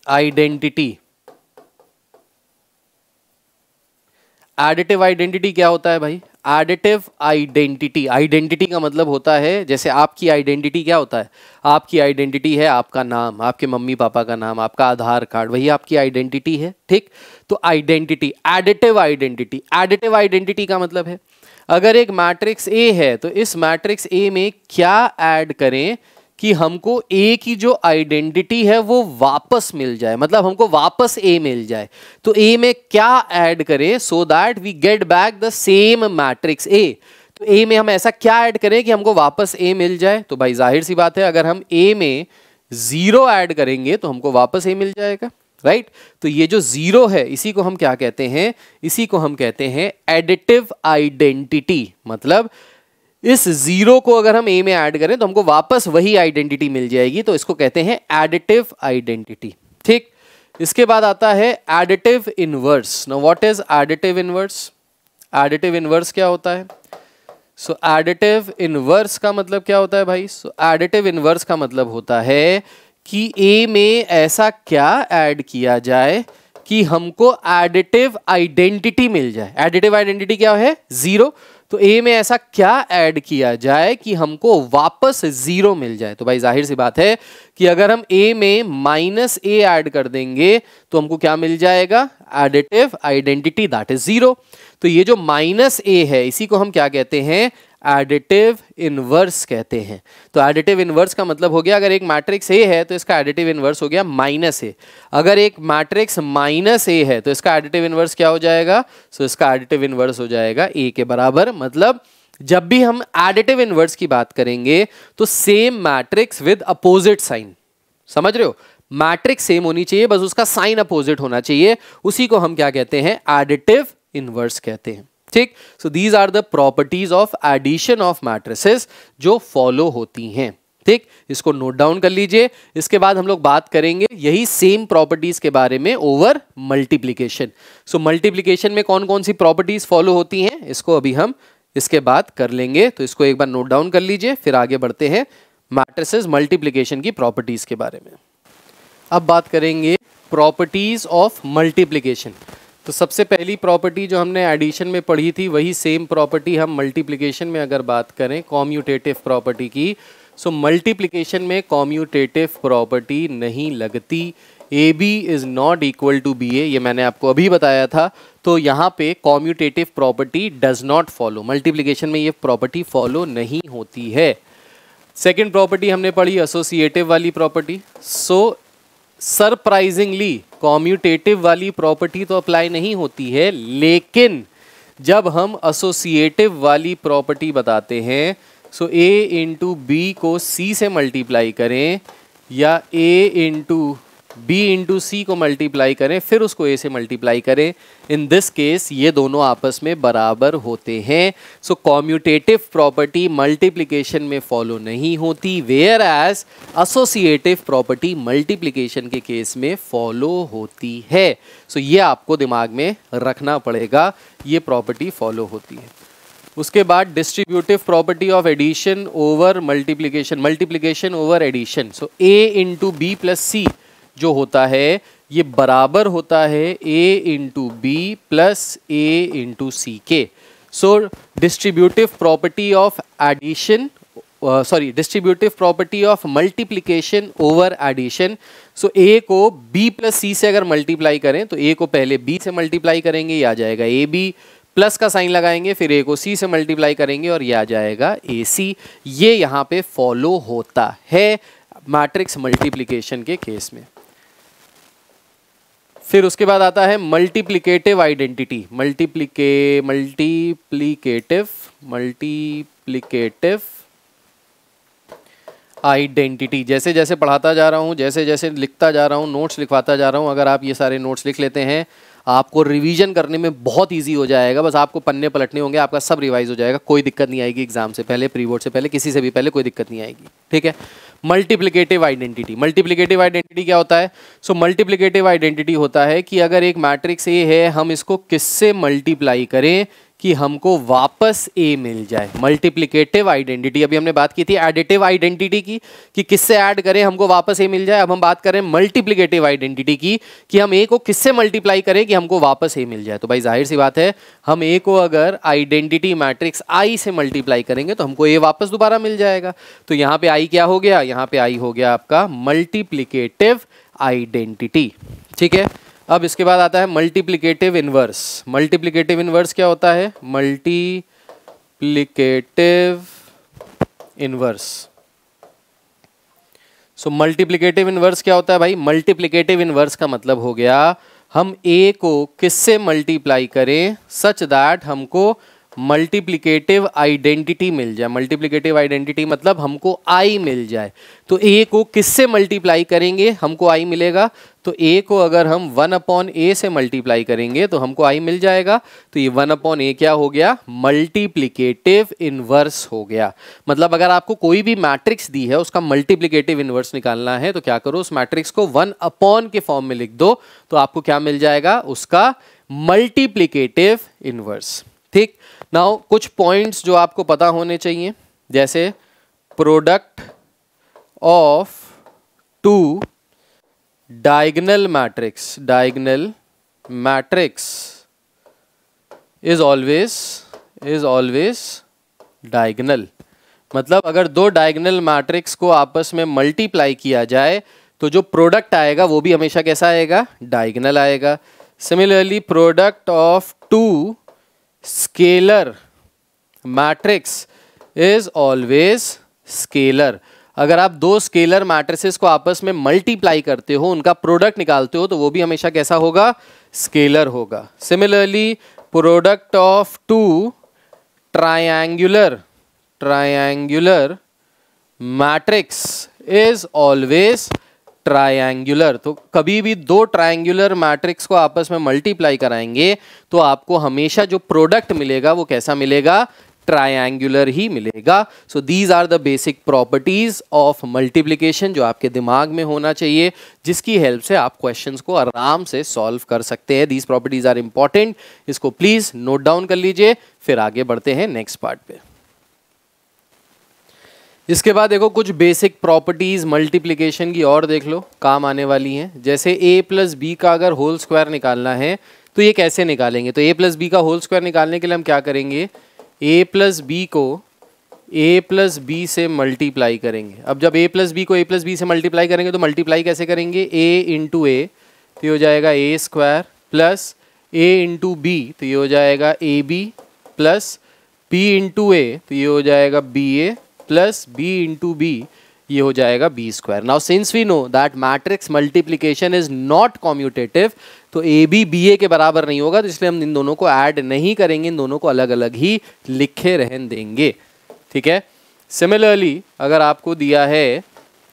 आइडेंटिटी। एडिटिव आइडेंटिटी क्या होता है भाई? एडिटिव आइडेंटिटी, आइडेंटिटी का मतलब होता है, जैसे आपकी आइडेंटिटी क्या होता है? आपकी आइडेंटिटी है आपका नाम, आपके मम्मी पापा का नाम, आपका आधार कार्ड, वही आपकी आइडेंटिटी है, ठीक? तो identity, additive identity, additive identity का मतलब है अगर एक मैट्रिक्स ए है तो इस मैट्रिक्स ए में क्या ऐड करें कि हमको ए की जो आइडेंटिटी है वो वापस मिल जाए, मतलब हमको वापस ए मिल जाए। तो ए में क्या ऐड करें so that we get back the same matrix A? तो ए में हम ऐसा क्या ऐड करें कि हमको वापस ए मिल जाए? तो भाई जाहिर सी बात है, अगर हम ए में 0 ऐड करेंगे तो हमको वापस ए मिल जाएगा, राइट? तो ये जो 0 है इसी को हम क्या कहते हैं? इसी को हम कहते हैं एडिटिव आइडेंटिटी। मतलब इस 0 को अगर हम ए में ऐड करें तो हमको वापस वही आइडेंटिटी मिल जाएगी, तो इसको कहते हैं एडिटिव आइडेंटिटी, ठीक? इसके बाद आता है additive inverse. Now what is additive inverse? Additive inverse क्या होता है? सो एडिटिव इनवर्स का मतलब क्या होता है भाई? सो एडिटिव इनवर्स का मतलब होता है कि ए में ऐसा क्या ऐड किया जाए कि हमको एडिटिव आइडेंटिटी मिल जाए। एडिटिव आइडेंटिटी क्या है? 0। तो ए में ऐसा क्या ऐड किया जाए कि हमको वापस 0 मिल जाए? तो भाई जाहिर सी बात है कि अगर हम ए में -a ऐड कर देंगे तो हमको क्या मिल जाएगा? Additive identity, that is 0। तो ये जो -a है इसी को हम क्या कहते हैं? एडिटिव इनवर्स कहते हैं। तो एडिटिव इनवर्स का मतलब हो गया, अगर एक मैट्रिक्स ए है तो इसका एडिटिव इनवर्स हो गया -a। अगर एक मैट्रिक्स -a है तो इसका एडिटिव इनवर्स क्या हो जाएगा? सो इसका एडिटिव इनवर्स हो जाएगा a के बराबर। मतलब जब भी हम एडिटिव इनवर्स की बात करेंगे तो same matrix with opposite sign, समझ रहे हो? मैट्रिक्स सेम होनी चाहिए, बस उसका साइन अपोजिट होना चाहिए, उसी को हम क्या कहते हैं? एडिटिव इनवर्स कहते हैं, ठीक? So these are the properties of addition of matrices जो फॉलो होती हैं, ठीक? इसको नोट डाउन कर लीजिए। इसके बाद हम लोग बात करेंगे यही सेम प्रॉपर्टीज के बारे में ओवर मल्टीप्लिकेशन। सो मल्टीप्लिकेशन में कौन कौन सी प्रॉपर्टीज फॉलो होती हैं इसको अभी हम इसके बाद कर लेंगे, तो इसको एक बार नोट डाउन कर लीजिए, फिर आगे बढ़ते हैं मैट्रिसेस मल्टीप्लिकेशन की प्रॉपर्टीज के बारे में। अब बात करेंगे प्रॉपर्टीज ऑफ मल्टीप्लिकेशन। तो सबसे पहली प्रॉपर्टी जो हमने एडिशन में पढ़ी थी वही सेम प्रॉपर्टी हम मल्टीप्लिकेशन में अगर बात करें कॉम्यूटेटिव प्रॉपर्टी की। सो मल्टीप्लिकेशन में कॉम्यूटेटिव प्रॉपर्टी नहीं लगती। A B is not equal to B A, ये मैंने आपको अभी बताया था। तो यहाँ पे commutative property does not follow, multiplication में ये प्रॉपर्टी फॉलो नहीं होती है। सेकेंड प्रॉपर्टी हमने पढ़ी एसोसिएटिव वाली प्रॉपर्टी। सो सरप्राइजिंगली कॉम्यूटेटिव वाली प्रॉपर्टी तो अप्लाई नहीं होती है, लेकिन जब हम एसोसिएटिव वाली प्रॉपर्टी बताते हैं, सो a इंटू बी को c से मल्टीप्लाई करें या a इंटू बी इंटू सी को मल्टीप्लाई करें फिर उसको a से मल्टीप्लाई करें, इन दिस केस ये दोनों आपस में बराबर होते हैं। सो कॉम्यूटेटिव प्रॉपर्टी मल्टीप्लिकेशन में फॉलो नहीं होती, whereas associative property multiplication के केस में फॉलो होती है। सो ये आपको दिमाग में रखना पड़ेगा, ये प्रॉपर्टी फॉलो होती है। उसके बाद distributive property of addition over multiplication, multiplication over addition. So a into B plus C जो होता है ये बराबर होता है a into B plus a into C के। So distributive property of addition, distributive property of multiplication over addition. So a को b plus c से अगर मल्टीप्लाई करें तो a को पहले b से मल्टीप्लाई करेंगे, ये आ जाएगा ab, प्लस का साइन लगाएंगे, फिर a को c से मल्टीप्लाई करेंगे और ये आ जाएगा ac। ये यहाँ पे फॉलो होता है मैट्रिक्स मल्टीप्लिकेशन के केस में। फिर उसके बाद आता है मल्टीप्लिकेटिव आइडेंटिटी, मल्टीप्लिकेटिव आइडेंटिटी। जैसे जैसे पढ़ाता जा रहा हूँ, जैसे जैसे लिखता जा रहा हूँ, नोट्स लिखवाता जा रहा हूँ, अगर आप ये सारे नोट्स लिख लेते हैं आपको रिवीजन करने में बहुत इजी हो जाएगा। बस आपको पन्ने पलटने होंगे, आपका सब रिवाइज हो जाएगा, कोई दिक्कत नहीं आएगी एग्जाम से पहले, प्री बोर्ड से पहले, किसी से भी पहले कोई दिक्कत नहीं आएगी, ठीक है। मल्टीप्लिकेटिव आइडेंटिटी, मल्टीप्लिकेटिव आइडेंटिटी क्या होता है? सो मल्टीप्लिकेटिव आइडेंटिटी होता है कि अगर एक मैट्रिक्स ए है हम इसको किससे मल्टीप्लाई करें कि हमको वापस ए मिल जाए। मल्टीप्लिकेटिव आइडेंटिटी, अभी हमने बात की थी एडिटिव आइडेंटिटी की कि किससे ऐड करें हमको वापस ए मिल जाए। अब हम बात करें मल्टीप्लिकेटिव आइडेंटिटी की कि हम ए को किससे मल्टीप्लाई करें कि हमको वापस ए मिल जाए। तो भाई जाहिर सी बात है, हम ए को अगर आइडेंटिटी मैट्रिक्स आई से मल्टीप्लाई करेंगे तो हमको ए वापस दोबारा मिल जाएगा। तो यहाँ पे आई क्या हो गया, यहाँ पे आई हो गया आपका मल्टीप्लिकेटिव आइडेंटिटी। ठीक है, अब इसके बाद आता है मल्टीप्लिकेटिव इनवर्स। मल्टीप्लिकेटिव इनवर्स क्या होता है, मल्टीप्लिकेटिव इनवर्स। सो मल्टीप्लिकेटिव इनवर्स क्या होता है भाई, मल्टीप्लिकेटिव इनवर्स का मतलब हो गया हम ए को किससे मल्टीप्लाई करें सच दैट हमको मल्टीप्लिकेटिव आइडेंटिटी मिल जाए। मल्टीप्लिकेटिव आइडेंटिटी मतलब हमको आई मिल जाए। तो ए को किससे मल्टीप्लाई करेंगे हमको आई मिलेगा। तो ए को अगर हम 1/a से मल्टीप्लाई करेंगे तो हमको आई मिल जाएगा। तो ये 1/a क्या हो गया, मल्टीप्लिकेटिव इनवर्स हो गया। मतलब अगर आपको कोई भी मैट्रिक्स दी है उसका मल्टीप्लिकेटिव इनवर्स निकालना है तो क्या करो, उस मैट्रिक्स को 1/, के फॉर्म में लिख दो तो आपको क्या मिल जाएगा, उसका मल्टीप्लिकेटिव इनवर्स। ठीक, नाउ कुछ पॉइंट्स जो आपको पता होने चाहिए, जैसे product of two diagonal matrix is always diagonal. मतलब अगर दो डायगोनल मैट्रिक्स को आपस में मल्टीप्लाई किया जाए तो जो प्रोडक्ट आएगा वो भी हमेशा कैसा आएगा, डायगोनल आएगा। Similarly product of two scalar matrix is always scalar. अगर आप दो स्केलर मैट्रिसेस को आपस में मल्टीप्लाई करते हो, उनका प्रोडक्ट निकालते हो, तो वो भी हमेशा कैसा होगा, स्केलर होगा। Similarly product of two triangular matrix is always triangular. तो कभी भी दो ट्रायंगुलर मैट्रिक्स को आपस में मल्टीप्लाई कराएंगे तो आपको हमेशा जो प्रोडक्ट मिलेगा वो कैसा मिलेगा, ट्रायंगुलर ही मिलेगा। So these are the basic properties of multiplication जो आपके दिमाग में होना चाहिए, जिसकी हेल्प से आप क्वेश्चंस को आराम से सॉल्व कर सकते हैं। दीज प्रॉपर्टीज आर इंपॉर्टेंट, इसको प्लीज नोट डाउन कर लीजिए। फिर आगे बढ़ते हैं नेक्स्ट पार्ट पे। इसके बाद देखो कुछ बेसिक प्रॉपर्टीज मल्टीप्लिकेशन की और देख लो, काम आने वाली हैं। जैसे a प्लस बी का अगर होल स्क्वायर निकालना है तो ये कैसे निकालेंगे। तो a प्लस बी का होल स्क्वायर निकालने के लिए हम क्या करेंगे, a प्लस बी को a प्लस बी से मल्टीप्लाई करेंगे। अब जब a प्लस बी को a प्लस बी से मल्टीप्लाई करेंगे तो मल्टीप्लाई कैसे करेंगे, a इंटू ए तो ये हो जाएगा a square plus a into B तो ये हो जाएगा A B plus b into A तो ये हो जाएगा B A plus B into B ये हो जाएगा B square. Now since we know that matrix multiplication is not commutative, तो ए बी बी ए के बराबर नहीं होगा, तो इसलिए हम इन दोनों को ऐड नहीं करेंगे, इन दोनों को अलग अलग ही लिखे रहने देंगे। ठीक है, सिमिलरली अगर आपको दिया है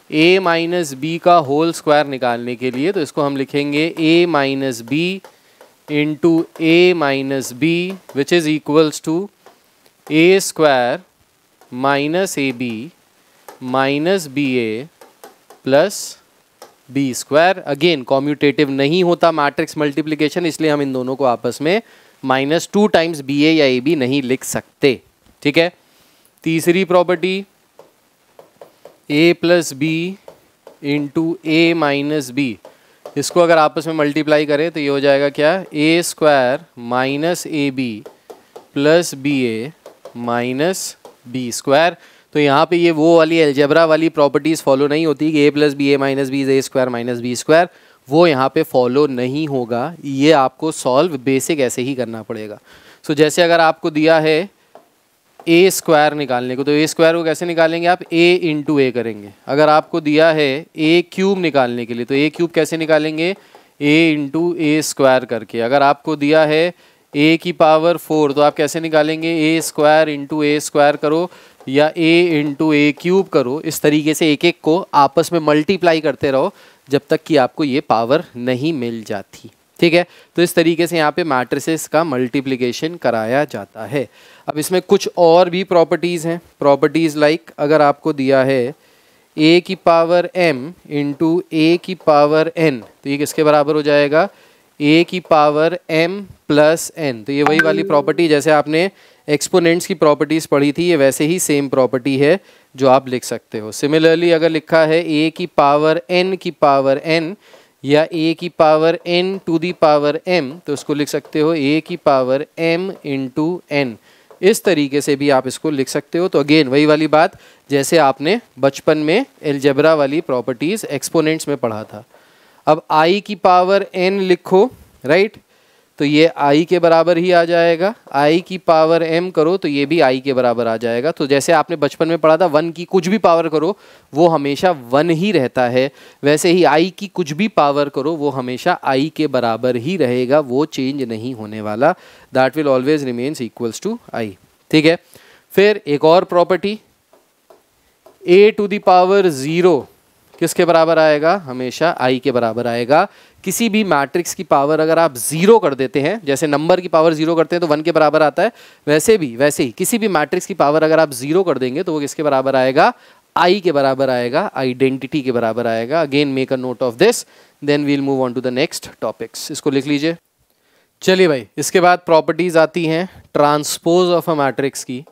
a माइनस बी का होल स्क्वायर निकालने के लिए तो इसको हम लिखेंगे a minus B into A minus B which is equals to A square minus A B minus B A plus B square. Again commutative नहीं होता मैट्रिक्स मल्टीप्लिकेशन, इसलिए हम इन दोनों को आपस में -2 टाइम्स बी ए या ए बी नहीं लिख सकते। ठीक है, तीसरी property a plus B into A minus B, इसको अगर आपस में मल्टीप्लाई करें तो ये हो जाएगा क्या, A square minus A B plus B A minus B square. तो यहाँ पे ये वो वाली अलजेब्रा वाली प्रॉपर्टीज फॉलो नहीं होती कि a plus B A minus B is A square minus B square, वो यहाँ पे फॉलो नहीं होगा। ये आपको सॉल्व बेसिक ऐसे ही करना पड़ेगा। सो जैसे अगर आपको दिया है ए स्क्वायर निकालने को, तो ए स्क्वायर को कैसे निकालेंगे आप, ए इंटू ए करेंगे। अगर आपको दिया है ए क्यूब निकालने के लिए तो ए क्यूब कैसे निकालेंगे, ए इंटू ए स्क्वायर करके। अगर आपको दिया है ए की पावर 4 तो आप कैसे निकालेंगे, ए स्क्वायर इंटू ए स्क्वायर करो या ए इंटू ए क्यूब करो। इस तरीके से एक एक को आपस में मल्टीप्लाई करते रहो जब तक कि आपको ये पावर नहीं मिल जाती। ठीक है, तो इस तरीके से यहाँ पे मैट्रिसेस का मल्टीप्लिकेशन कराया जाता है। अब इसमें कुछ और भी प्रॉपर्टीज़ हैं। प्रॉपर्टीज़ लाइक अगर आपको दिया है a की पावर m इंटू ए की पावर n तो ये किसके बराबर हो जाएगा, a की पावर m प्लस n। तो ये वही वाली प्रॉपर्टी जैसे आपने एक्सपोनेंट्स की प्रॉपर्टीज पढ़ी थी, ये वैसे ही सेम प्रॉपर्टी है जो आप लिख सकते हो। सिमिलरली अगर लिखा है a की पावर n या a की power n to the power m, तो उसको लिख सकते हो a की पावर m इंटू n। इस तरीके से भी आप इसको लिख सकते हो। तो अगेन वही वाली बात जैसे आपने बचपन में एलजेब्रा वाली प्रॉपर्टीज एक्सपोनेंट्स में पढ़ा था। अब i की पावर n लिखो, राइट, तो ये i के बराबर ही आ जाएगा। i की पावर m करो तो ये भी i के बराबर आ जाएगा। तो जैसे आपने बचपन में पढ़ा था 1 की कुछ भी पावर करो वो हमेशा 1 ही रहता है, वैसे ही i की कुछ भी पावर करो वो हमेशा i के बराबर ही रहेगा, वो चेंज नहीं होने वाला। That will always remains equals to i। ठीक है, फिर एक और property, a to the power 0 किसके बराबर आएगा? हमेशा i के बराबर आएगा। किसी भी मैट्रिक्स की पावर अगर आप 0 कर देते हैं, जैसे नंबर की पावर 0 करते हैं तो 1 के बराबर आता है, वैसे ही किसी भी मैट्रिक्स की पावर अगर आप 0 कर देंगे तो वो किसके बराबर आएगा? i के बराबर आएगा, आइडेंटिटी के बराबर आएगा। Again make a note of this, then we'll move on to the next topics. इसको लिख लीजिए। चलिए भाई, इसके बाद प्रॉपर्टीज आती हैं ट्रांसपोज ऑफ अ मैट्रिक्स की।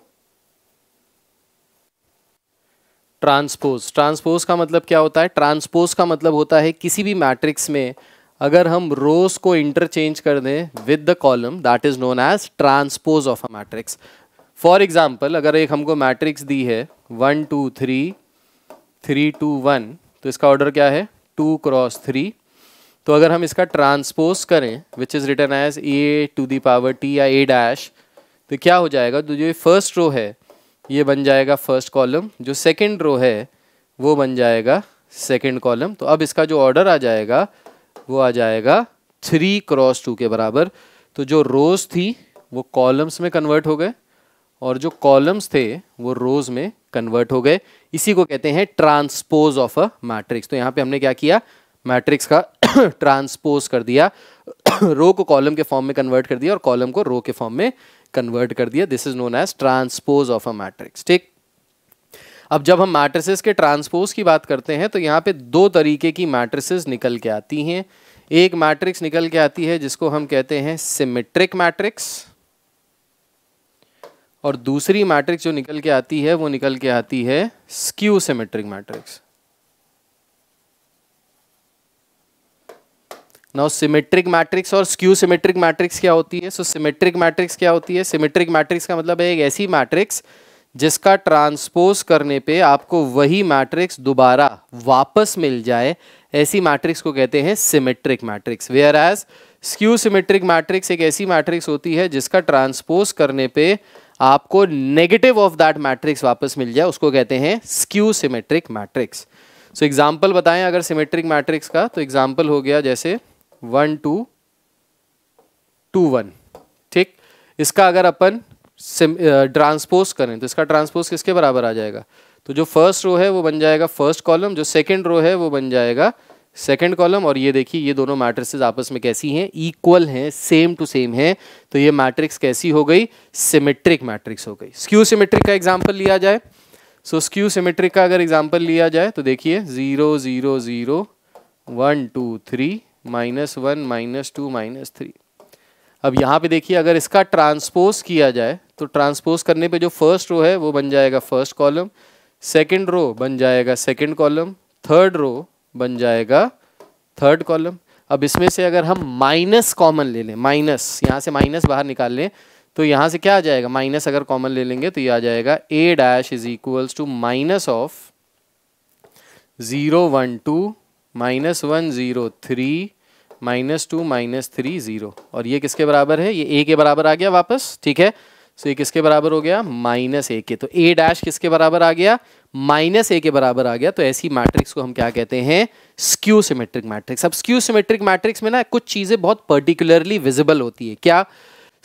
ट्रांसपोज का मतलब क्या होता है? ट्रांसपोज का मतलब होता है किसी भी मैट्रिक्स में अगर हम रोज को इंटरचेंज कर दें with the column, that is known as transpose of a matrix. For example, अगर एक हमको मैट्रिक्स दी है 1 2 3 3 2 1, तो इसका ऑर्डर क्या है? 2 क्रॉस 3। तो अगर हम इसका ट्रांसपोज करें which is written as a to the power t या a डैश, तो क्या हो जाएगा? तो जो फर्स्ट रो है ये बन जाएगा फर्स्ट कॉलम, जो सेकंड रो है वो बन जाएगा सेकंड कॉलम। तो अब इसका जो ऑर्डर आ जाएगा वो आ जाएगा 3 क्रॉस 2 के बराबर। तो जो रोज थी वो कॉलम्स में कन्वर्ट हो गए और जो कॉलम्स थे वो रोज में कन्वर्ट हो गए। इसी को कहते हैं ट्रांसपोज ऑफ अ मैट्रिक्स। तो यहाँ पे हमने क्या किया? मैट्रिक्स का ट्रांसपोज कर दिया, रो को कॉलम के फॉर्म में कन्वर्ट कर दिया और कॉलम को रो के फॉर्म में कन्वर्ट कर दिया। This is known as transpose of a matrix. ठीक, अब जब हम मैट्रिसेस के ट्रांसपोज की बात करते हैं तो यहाँ पे 2 तरीके की मैट्रिसेस निकल के आती हैं। एक मैट्रिक्स निकल के आती है जिसको हम कहते हैं सिमेट्रिक मैट्रिक्स, और दूसरी मैट्रिक्स जो निकल के आती है वो निकल के आती है skew symmetric matrix. Now symmetric matrix और स्क्यू सिमेट्रिक मैट्रिक्स क्या होती है? सो सिमेट्रिक मैट्रिक्स क्या होती है? सिमेट्रिक मैट्रिक्स का मतलब है एक ऐसी मैट्रिक्स जिसका ट्रांसपोज करने पे आपको वही मैट्रिक्स दोबारा वापस मिल जाए, ऐसी मैट्रिक्स को कहते हैं symmetric matrix. Whereas skew symmetric matrix एक ऐसी मैट्रिक्स होती है जिसका ट्रांसपोज करने पे आपको नेगेटिव ऑफ दैट मैट्रिक्स वापस मिल जाए, उसको कहते हैं skew symmetric matrix. So example बताएं अगर सिमेट्रिक मैट्रिक्स का, तो एग्जाम्पल हो गया जैसे 1 2 2 1। ठीक, इसका अगर अपन ट्रांसपोज करें तो इसका ट्रांसपोज किसके बराबर आ जाएगा? तो जो फर्स्ट रो है वो बन जाएगा फर्स्ट कॉलम, जो सेकंड रो है वो बन जाएगा सेकंड कॉलम। और ये देखिए ये दोनों मैट्रिसेस आपस में कैसी हैं? इक्वल हैं, सेम टू सेम हैं। तो ये मैट्रिक्स कैसी हो गई? सिमेट्रिक मैट्रिक्स हो गई। स्क्यू सिमेट्रिक का एग्जाम्पल लिया जाए, सो स्क्यू सिमेट्रिक का अगर एग्जाम्पल लिया जाए तो देखिए 0 0 0 1 2 3 -1 -2 -3। अब यहाँ पे देखिए अगर इसका ट्रांसपोज किया जाए तो ट्रांसपोज करने पे जो फर्स्ट रो है वो बन जाएगा फर्स्ट कॉलम, सेकंड रो बन जाएगा सेकंड कॉलम, थर्ड रो बन जाएगा थर्ड कॉलम। अब इसमें से अगर हम माइनस कॉमन ले लें, माइनस, यहाँ से माइनस बाहर निकाल लें, तो यहाँ से क्या आ जाएगा? माइनस अगर कॉमन ले लेंगे तो ये आ जाएगा a dash is equals to minus of 0 1 2 -1 0 3 -2 -3 0। और ये किसके बराबर है? ये a के बराबर आ गया वापस। ठीक है, सो ये किसके बराबर हो गया? -a के। तो a डैश किसके बराबर आ गया? -a के बराबर आ गया। तो ऐसी मैट्रिक्स को हम क्या कहते हैं? Skew symmetric matrix. अब स्क्यू सिमेट्रिक मैट्रिक्स में ना कुछ चीजें बहुत पर्टिकुलरली विजिबल होती है। क्या?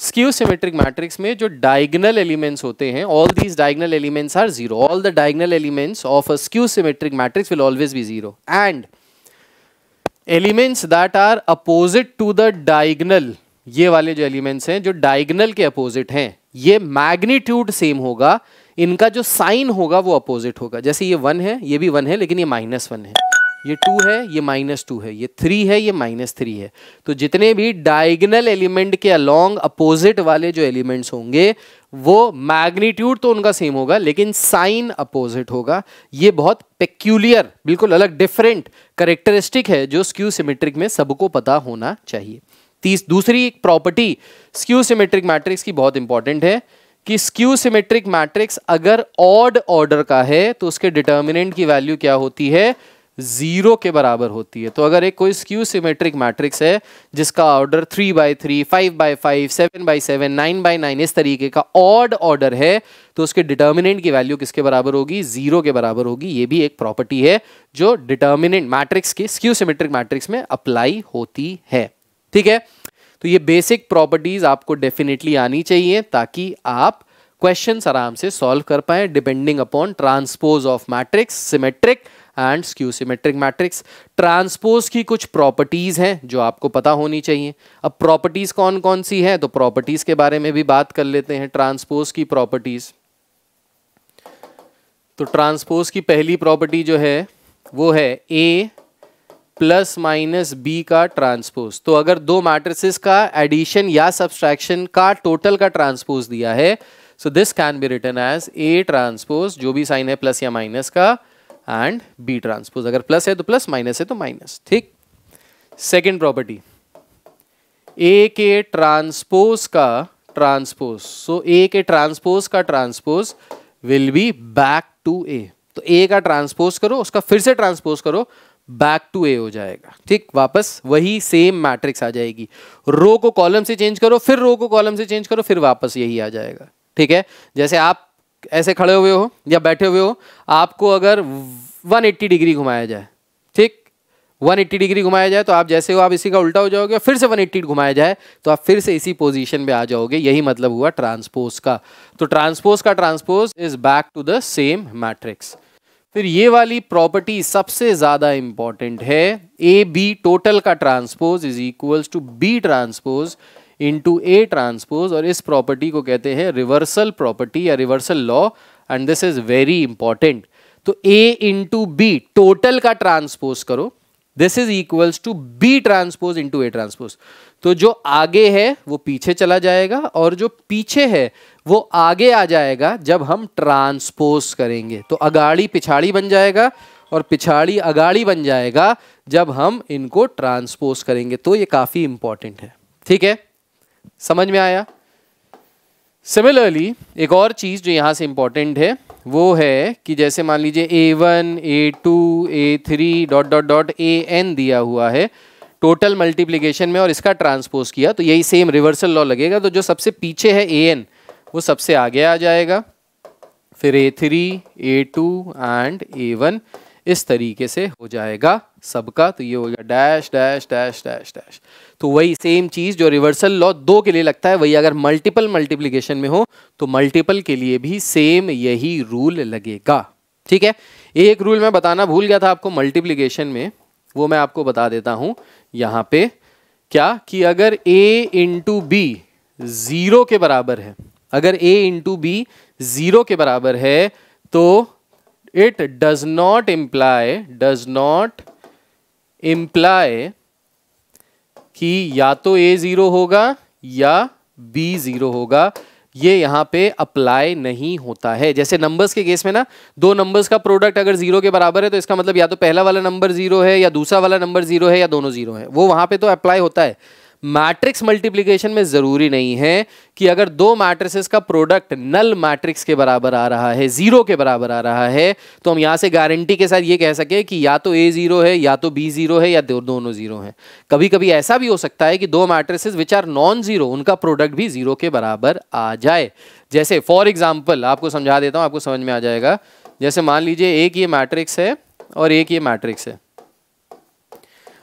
स्क्यू सिमेट्रिक मैट्रिक्स में जो डायगोनल एलिमेंट्स होते हैं, all these diagonal elements are 0। All the diagonal elements of a skew symmetric matrix will always be 0 and elements that are opposite to the diagonal, ये वाले जो एलिमेंट्स हैं जो diagonal के अपोजिट हैं, ये मैग्नीट्यूड सेम होगा, इनका जो साइन होगा वो अपोजिट होगा। जैसे ये 1 है, ये भी 1 है, लेकिन ये -1 है। ये 2 है, ये -2 है, ये 3 है, ये -3 है। तो जितने भी डायगोनल एलिमेंट के अलोंग अपोजिट वाले जो एलिमेंट्स होंगे वो मैग्नीट्यूड तो उनका सेम होगा लेकिन साइन अपोजिट होगा। ये बहुत पेक्यूलियर, बिल्कुल अलग, डिफरेंट कैरेक्टरिस्टिक है जो स्क्यू सिमेट्रिक में सबको पता होना चाहिए। दूसरी एक प्रॉपर्टी स्क्यू सिमेट्रिक मैट्रिक्स की बहुत इंपॉर्टेंट है कि स्क्यू सिमेट्रिक मैट्रिक्स अगर ऑड ऑर्डर का है तो उसके डिटर्मिनेंट की वैल्यू क्या होती है, 0 के बराबर होती है। तो अगर एक कोई स्क्यू सिमेट्रिक मैट्रिक्स है जिसका order 3x3, 5x5, 7x7, 9x9 इस तरीके का ऑड ऑर्डर है तो उसके डिटर्मिनेंट की वैल्यू किसके बराबर होगी, 0 के बराबर होगी। ये भी एक प्रॉपर्टी है जो डिटर्मिनेंट मैट्रिक्स के स्क्यू सिमेट्रिक मैट्रिक्स में अप्लाई होती है। ठीक है, तो ये बेसिक प्रॉपर्टीज आपको डेफिनेटली आनी चाहिए ताकि आप क्वेश्चंस आराम से सॉल्व कर पाए depending upon transpose of matrix, symmetric and skew symmetric matrix. Transpose की कुछ प्रॉपर्टीज हैं जो आपको पता होनी चाहिए। अब प्रॉपर्टीज कौन कौन सी हैं, तो प्रॉपर्टीज के बारे में भी बात कर लेते हैं। ट्रांसपोज की प्रॉपर्टीज, तो ट्रांसपोज की पहली प्रॉपर्टी जो है वो है A प्लस माइनस बी का ट्रांसपोज। तो अगर दो मैट्रिसेस का एडिशन या सब्सट्रैक्शन का टोटल का ट्रांसपोज दिया है, so this can be written as A transpose, जो भी साइन है प्लस या माइनस का, एंड बी ट्रांसपोज। अगर प्लस है तो प्लस, माइनस है तो माइनस। ठीक, सेकेंड प्रॉपर्टी ए के ट्रांसपोज का ट्रांसपोज, सो ए के ट्रांसपोज का transpose will be back to A. तो ए का ट्रांसपोज करो, उसका फिर से ट्रांसपोज करो, बैक टू ए हो जाएगा। ठीक, वापस वही सेम मैट्रिक्स आ जाएगी। रो को कॉलम से चेंज करो, फिर रो को कॉलम से चेंज करो, फिर वापस यही आ जाएगा। ठीक है, जैसे आप ऐसे खड़े हुए हो या बैठे हुए हो, आपको अगर 180 डिग्री घुमाया जाए, ठीक, 180 डिग्री घुमाया जाए तो आप जैसे हो आप इसी का उल्टा हो जाओगे, फिर से 180 घुमाया जाए तो आप फिर से इसी पोजीशन में आ जाओगे। यही मतलब हुआ ट्रांसपोज का। तो ट्रांसपोज का transpose is back to the same matrix. फिर ये वाली प्रॉपर्टी सबसे ज्यादा इंपॉर्टेंट है, ए बी टोटल का transpose is equals to B transpose into A transpose, और इस प्रॉपर्टी को कहते हैं रिवर्सल प्रॉपर्टी या reversal law, and this is very important. तो ए इंटू बी टोटल का ट्रांसपोज करो, this is equals to B transpose into A transpose. तो जो आगे है वो पीछे चला जाएगा और जो पीछे है वो आगे आ जाएगा जब हम ट्रांसपोज करेंगे। तो अगाड़ी पिछाड़ी बन जाएगा और पिछाड़ी अगाड़ी बन जाएगा जब हम इनको ट्रांसपोज करेंगे। तो ये काफी इंपॉर्टेंट है। ठीक है, समझ में आया। सिमिलरली एक और चीज जो यहां से इंपॉर्टेंट है वो है कि जैसे मान लीजिए A1, A2, A3 dot dot dot AN दिया हुआ है टोटल मल्टीप्लिकेशन में, और इसका ट्रांसपोज किया तो यही सेम रिवर्सल लॉ लगेगा। तो जो सबसे पीछे है AN वो सबसे आगे आ जाएगा, फिर A3, A2 एंड A1 इस तरीके से हो जाएगा सबका। तो ये हो गया dash dash dash dash dash. तो वही सेम चीज जो रिवर्सल लॉ 2 के लिए लगता है, वही अगर मल्टीपल मल्टीप्लिकेशन में हो तो मल्टीपल के लिए भी सेम यही रूल लगेगा। ठीक है, एक रूल मैं बताना भूल गया था आपको मल्टीप्लिकेशन में, वो मैं आपको बता देता हूं यहाँ पे। क्या कि अगर a इंटू बी 0 के बराबर है, अगर a इंटू बी 0 के बराबर है तो इट डज नॉट इम्प्लाई कि या तो a 0 होगा या b 0 होगा। ये यहां पे अप्लाई नहीं होता है। जैसे नंबर्स के केस में ना, दो नंबर्स का प्रोडक्ट अगर 0 के बराबर है तो इसका मतलब या तो पहला वाला नंबर 0 है या दूसरा वाला नंबर 0 है या दोनों 0 है, वो वहां पे तो अप्लाई होता है। मैट्रिक्स मल्टीप्लिकेशन में जरूरी नहीं है कि अगर दो मैट्रिसेस का प्रोडक्ट नल मैट्रिक्स के बराबर आ रहा है, 0 के बराबर आ रहा है, तो हम यहां से गारंटी के साथ ये कह सके कि या तो a 0 है या तो b 0 है या दोनों 0 है। कभी कभी ऐसा भी हो सकता है कि दो matrices which are non zero उनका प्रोडक्ट भी 0 के बराबर आ जाए। जैसे फॉर एग्जाम्पल आपको समझा देता हूं, आपको समझ में आ जाएगा। जैसे मान लीजिए एक ये मैट्रिक्स है और एक ये मैट्रिक्स है।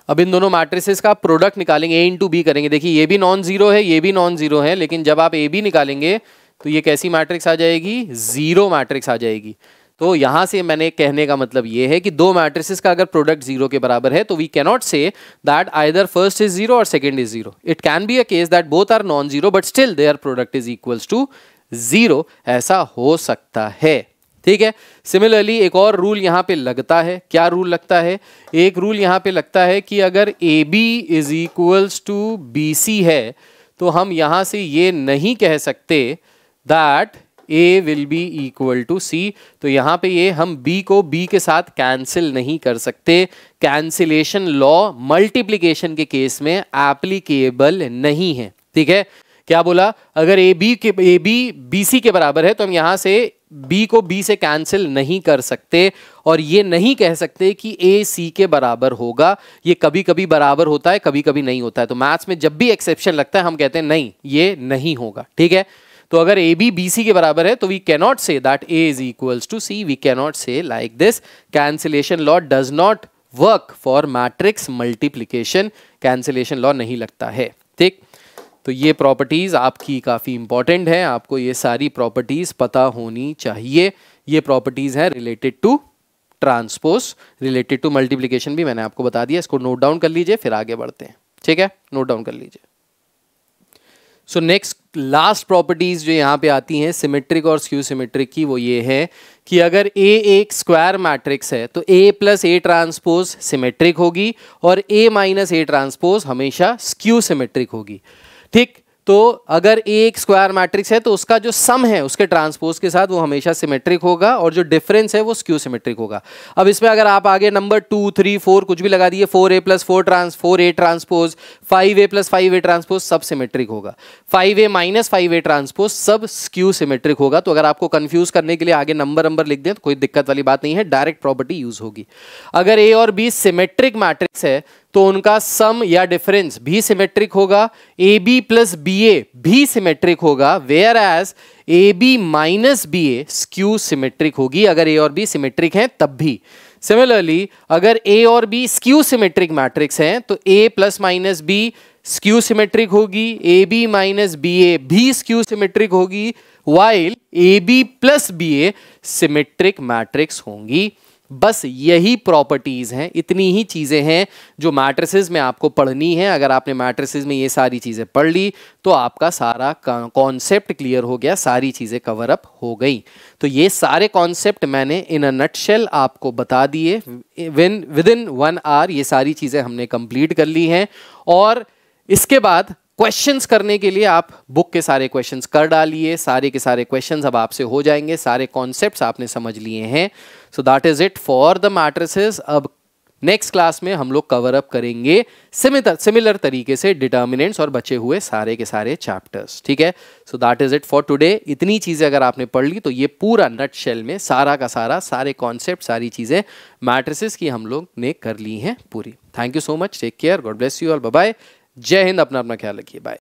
अब इन दोनों मैट्रिसेस का प्रोडक्ट निकालेंगे, a इंटू बी करेंगे। देखिए ये भी नॉन जीरो है, ये भी नॉन जीरो है, लेकिन जब आप ए बी निकालेंगे तो ये कैसी मैट्रिक्स आ जाएगी, 0 मैट्रिक्स आ जाएगी। तो यहां से मैंने कहने का मतलब ये है कि दो मैट्रिसेस का अगर प्रोडक्ट 0 के बराबर है तो we cannot say that either first is 0 और second is 0। It can be a case that both are non zero but still their product is equals to 0, ऐसा हो सकता है। ठीक है। सिमिलरली एक और रूल यहाँ पे लगता है। क्या रूल लगता है? एक रूल यहाँ पे लगता है कि अगर A B is equals to B C है तो हम यहाँ से ये नहीं कह सकते that A will be equal to C. तो यहाँ पे ये हम बी को बी के साथ कैंसिल नहीं कर सकते। कैंसिलेशन लॉ मल्टीप्लिकेशन के केस में एप्लीकेबल नहीं है। ठीक है। क्या बोला? अगर ए बी बी सी के बराबर है तो हम यहाँ से b को b से कैंसिल नहीं कर सकते और ये नहीं कह सकते कि a c के बराबर होगा। ये कभी कभी बराबर होता है, कभी कभी नहीं होता है। तो मैथ्स में जब भी एक्सेप्शन लगता है हम कहते हैं नहीं, ये नहीं होगा। ठीक है। तो अगर a b b c के बराबर है तो we cannot say that a is equals to c। We cannot say like this. Cancellation law does not work for matrix multiplication. Cancellation law नहीं लगता है। ठीक। तो ये प्रॉपर्टीज़ आपकी काफ़ी इंपॉर्टेंट है, आपको ये सारी प्रॉपर्टीज़ पता होनी चाहिए। ये प्रॉपर्टीज़ हैं related to transpose, related to multiplication भी मैंने आपको बता दिया। इसको नोट डाउन कर लीजिए, फिर आगे बढ़ते हैं। ठीक है, नोट डाउन कर लीजिए। सो नेक्स्ट लास्ट प्रॉपर्टीज़ जो यहाँ पे आती हैं सिमेट्रिक और स्क्यू सिमेट्रिक की, वो ये है कि अगर A एक स्क्वायर मैट्रिक्स है तो A plus A transpose symmetric होगी और A माइनस A ट्रांसपोज हमेशा स्क्यू सिमेट्रिक होगी। ठीक। तो अगर A एक स्क्वायर मैट्रिक्स है तो उसका जो सम है उसके ट्रांसपोज के साथ वो हमेशा सिमेट्रिक होगा और जो डिफरेंस है वो स्क्यू सिमेट्रिक होगा। अब इसमें अगर आप आगे नंबर 2, 3, 4 कुछ भी लगा दिए, 4A plus 4A transpose, 5A plus 5A transpose, सब सिमेट्रिक होगा। 5A माइनस 5A ट्रांसपोज सब स्क्यू सिमेट्रिक होगा। तो अगर आपको कंफ्यूज करने के लिए आगे नंबर लिख दें तो कोई दिक्कत वाली बात नहीं है, डायरेक्ट प्रॉपर्टी यूज होगी। अगर A और B सिमेट्रिक मैट्रिक्स है तो उनका सम या डिफरेंस भी सिमेट्रिक होगा। A B plus B A भी सिमेट्रिक होगा, whereas A B minus B A skew symmetric होगी अगर ए और बी सिमेट्रिक हैं तब भी। सिमिलरली अगर ए और बी स्क्यू सिमेट्रिक मैट्रिक्स हैं तो A plus minus B skew symmetric होगी, A B minus B A भी स्क्यू सिमेट्रिक होगी, while A B plus B A symmetric matrix होंगी। बस यही प्रॉपर्टीज हैं, इतनी ही चीजें हैं जो मैट्रिसेस में आपको पढ़नी है। अगर आपने मैट्रिसेस में ये सारी चीजें पढ़ ली तो आपका सारा कॉन्सेप्ट क्लियर हो गया, सारी चीजें कवर अप हो गई। तो ये सारे कॉन्सेप्ट मैंने इन अ नटशेल आपको बता दिए। विद इन 1 आवर ये सारी चीजें हमने कंप्लीट कर ली हैं और इसके बाद क्वेश्चंस करने के लिए आप बुक के सारे क्वेश्चंस कर डालिए। सारे के सारे क्वेश्चंस अब आपसे हो जाएंगे, सारे कॉन्सेप्ट्स आपने समझ लिए हैं। सो that is it for the matrices. अब नेक्स्ट क्लास में हम लोग कवर अप करेंगे सिमिलर तरीके से डिटर्मिनेंट्स और बचे हुए सारे के सारे चैप्टर्स। ठीक है। So that is it for today. इतनी चीजें अगर आपने पढ़ ली तो ये पूरा नट शेल में सारा का सारा सारे कॉन्सेप्ट सारी चीजें मैट्रिसेस की हम लोग ने कर ली हैं पूरी। Thank you so much, take care, God bless you all, bye bye, Jai Hind, अपना ख्याल रखिए, बाय।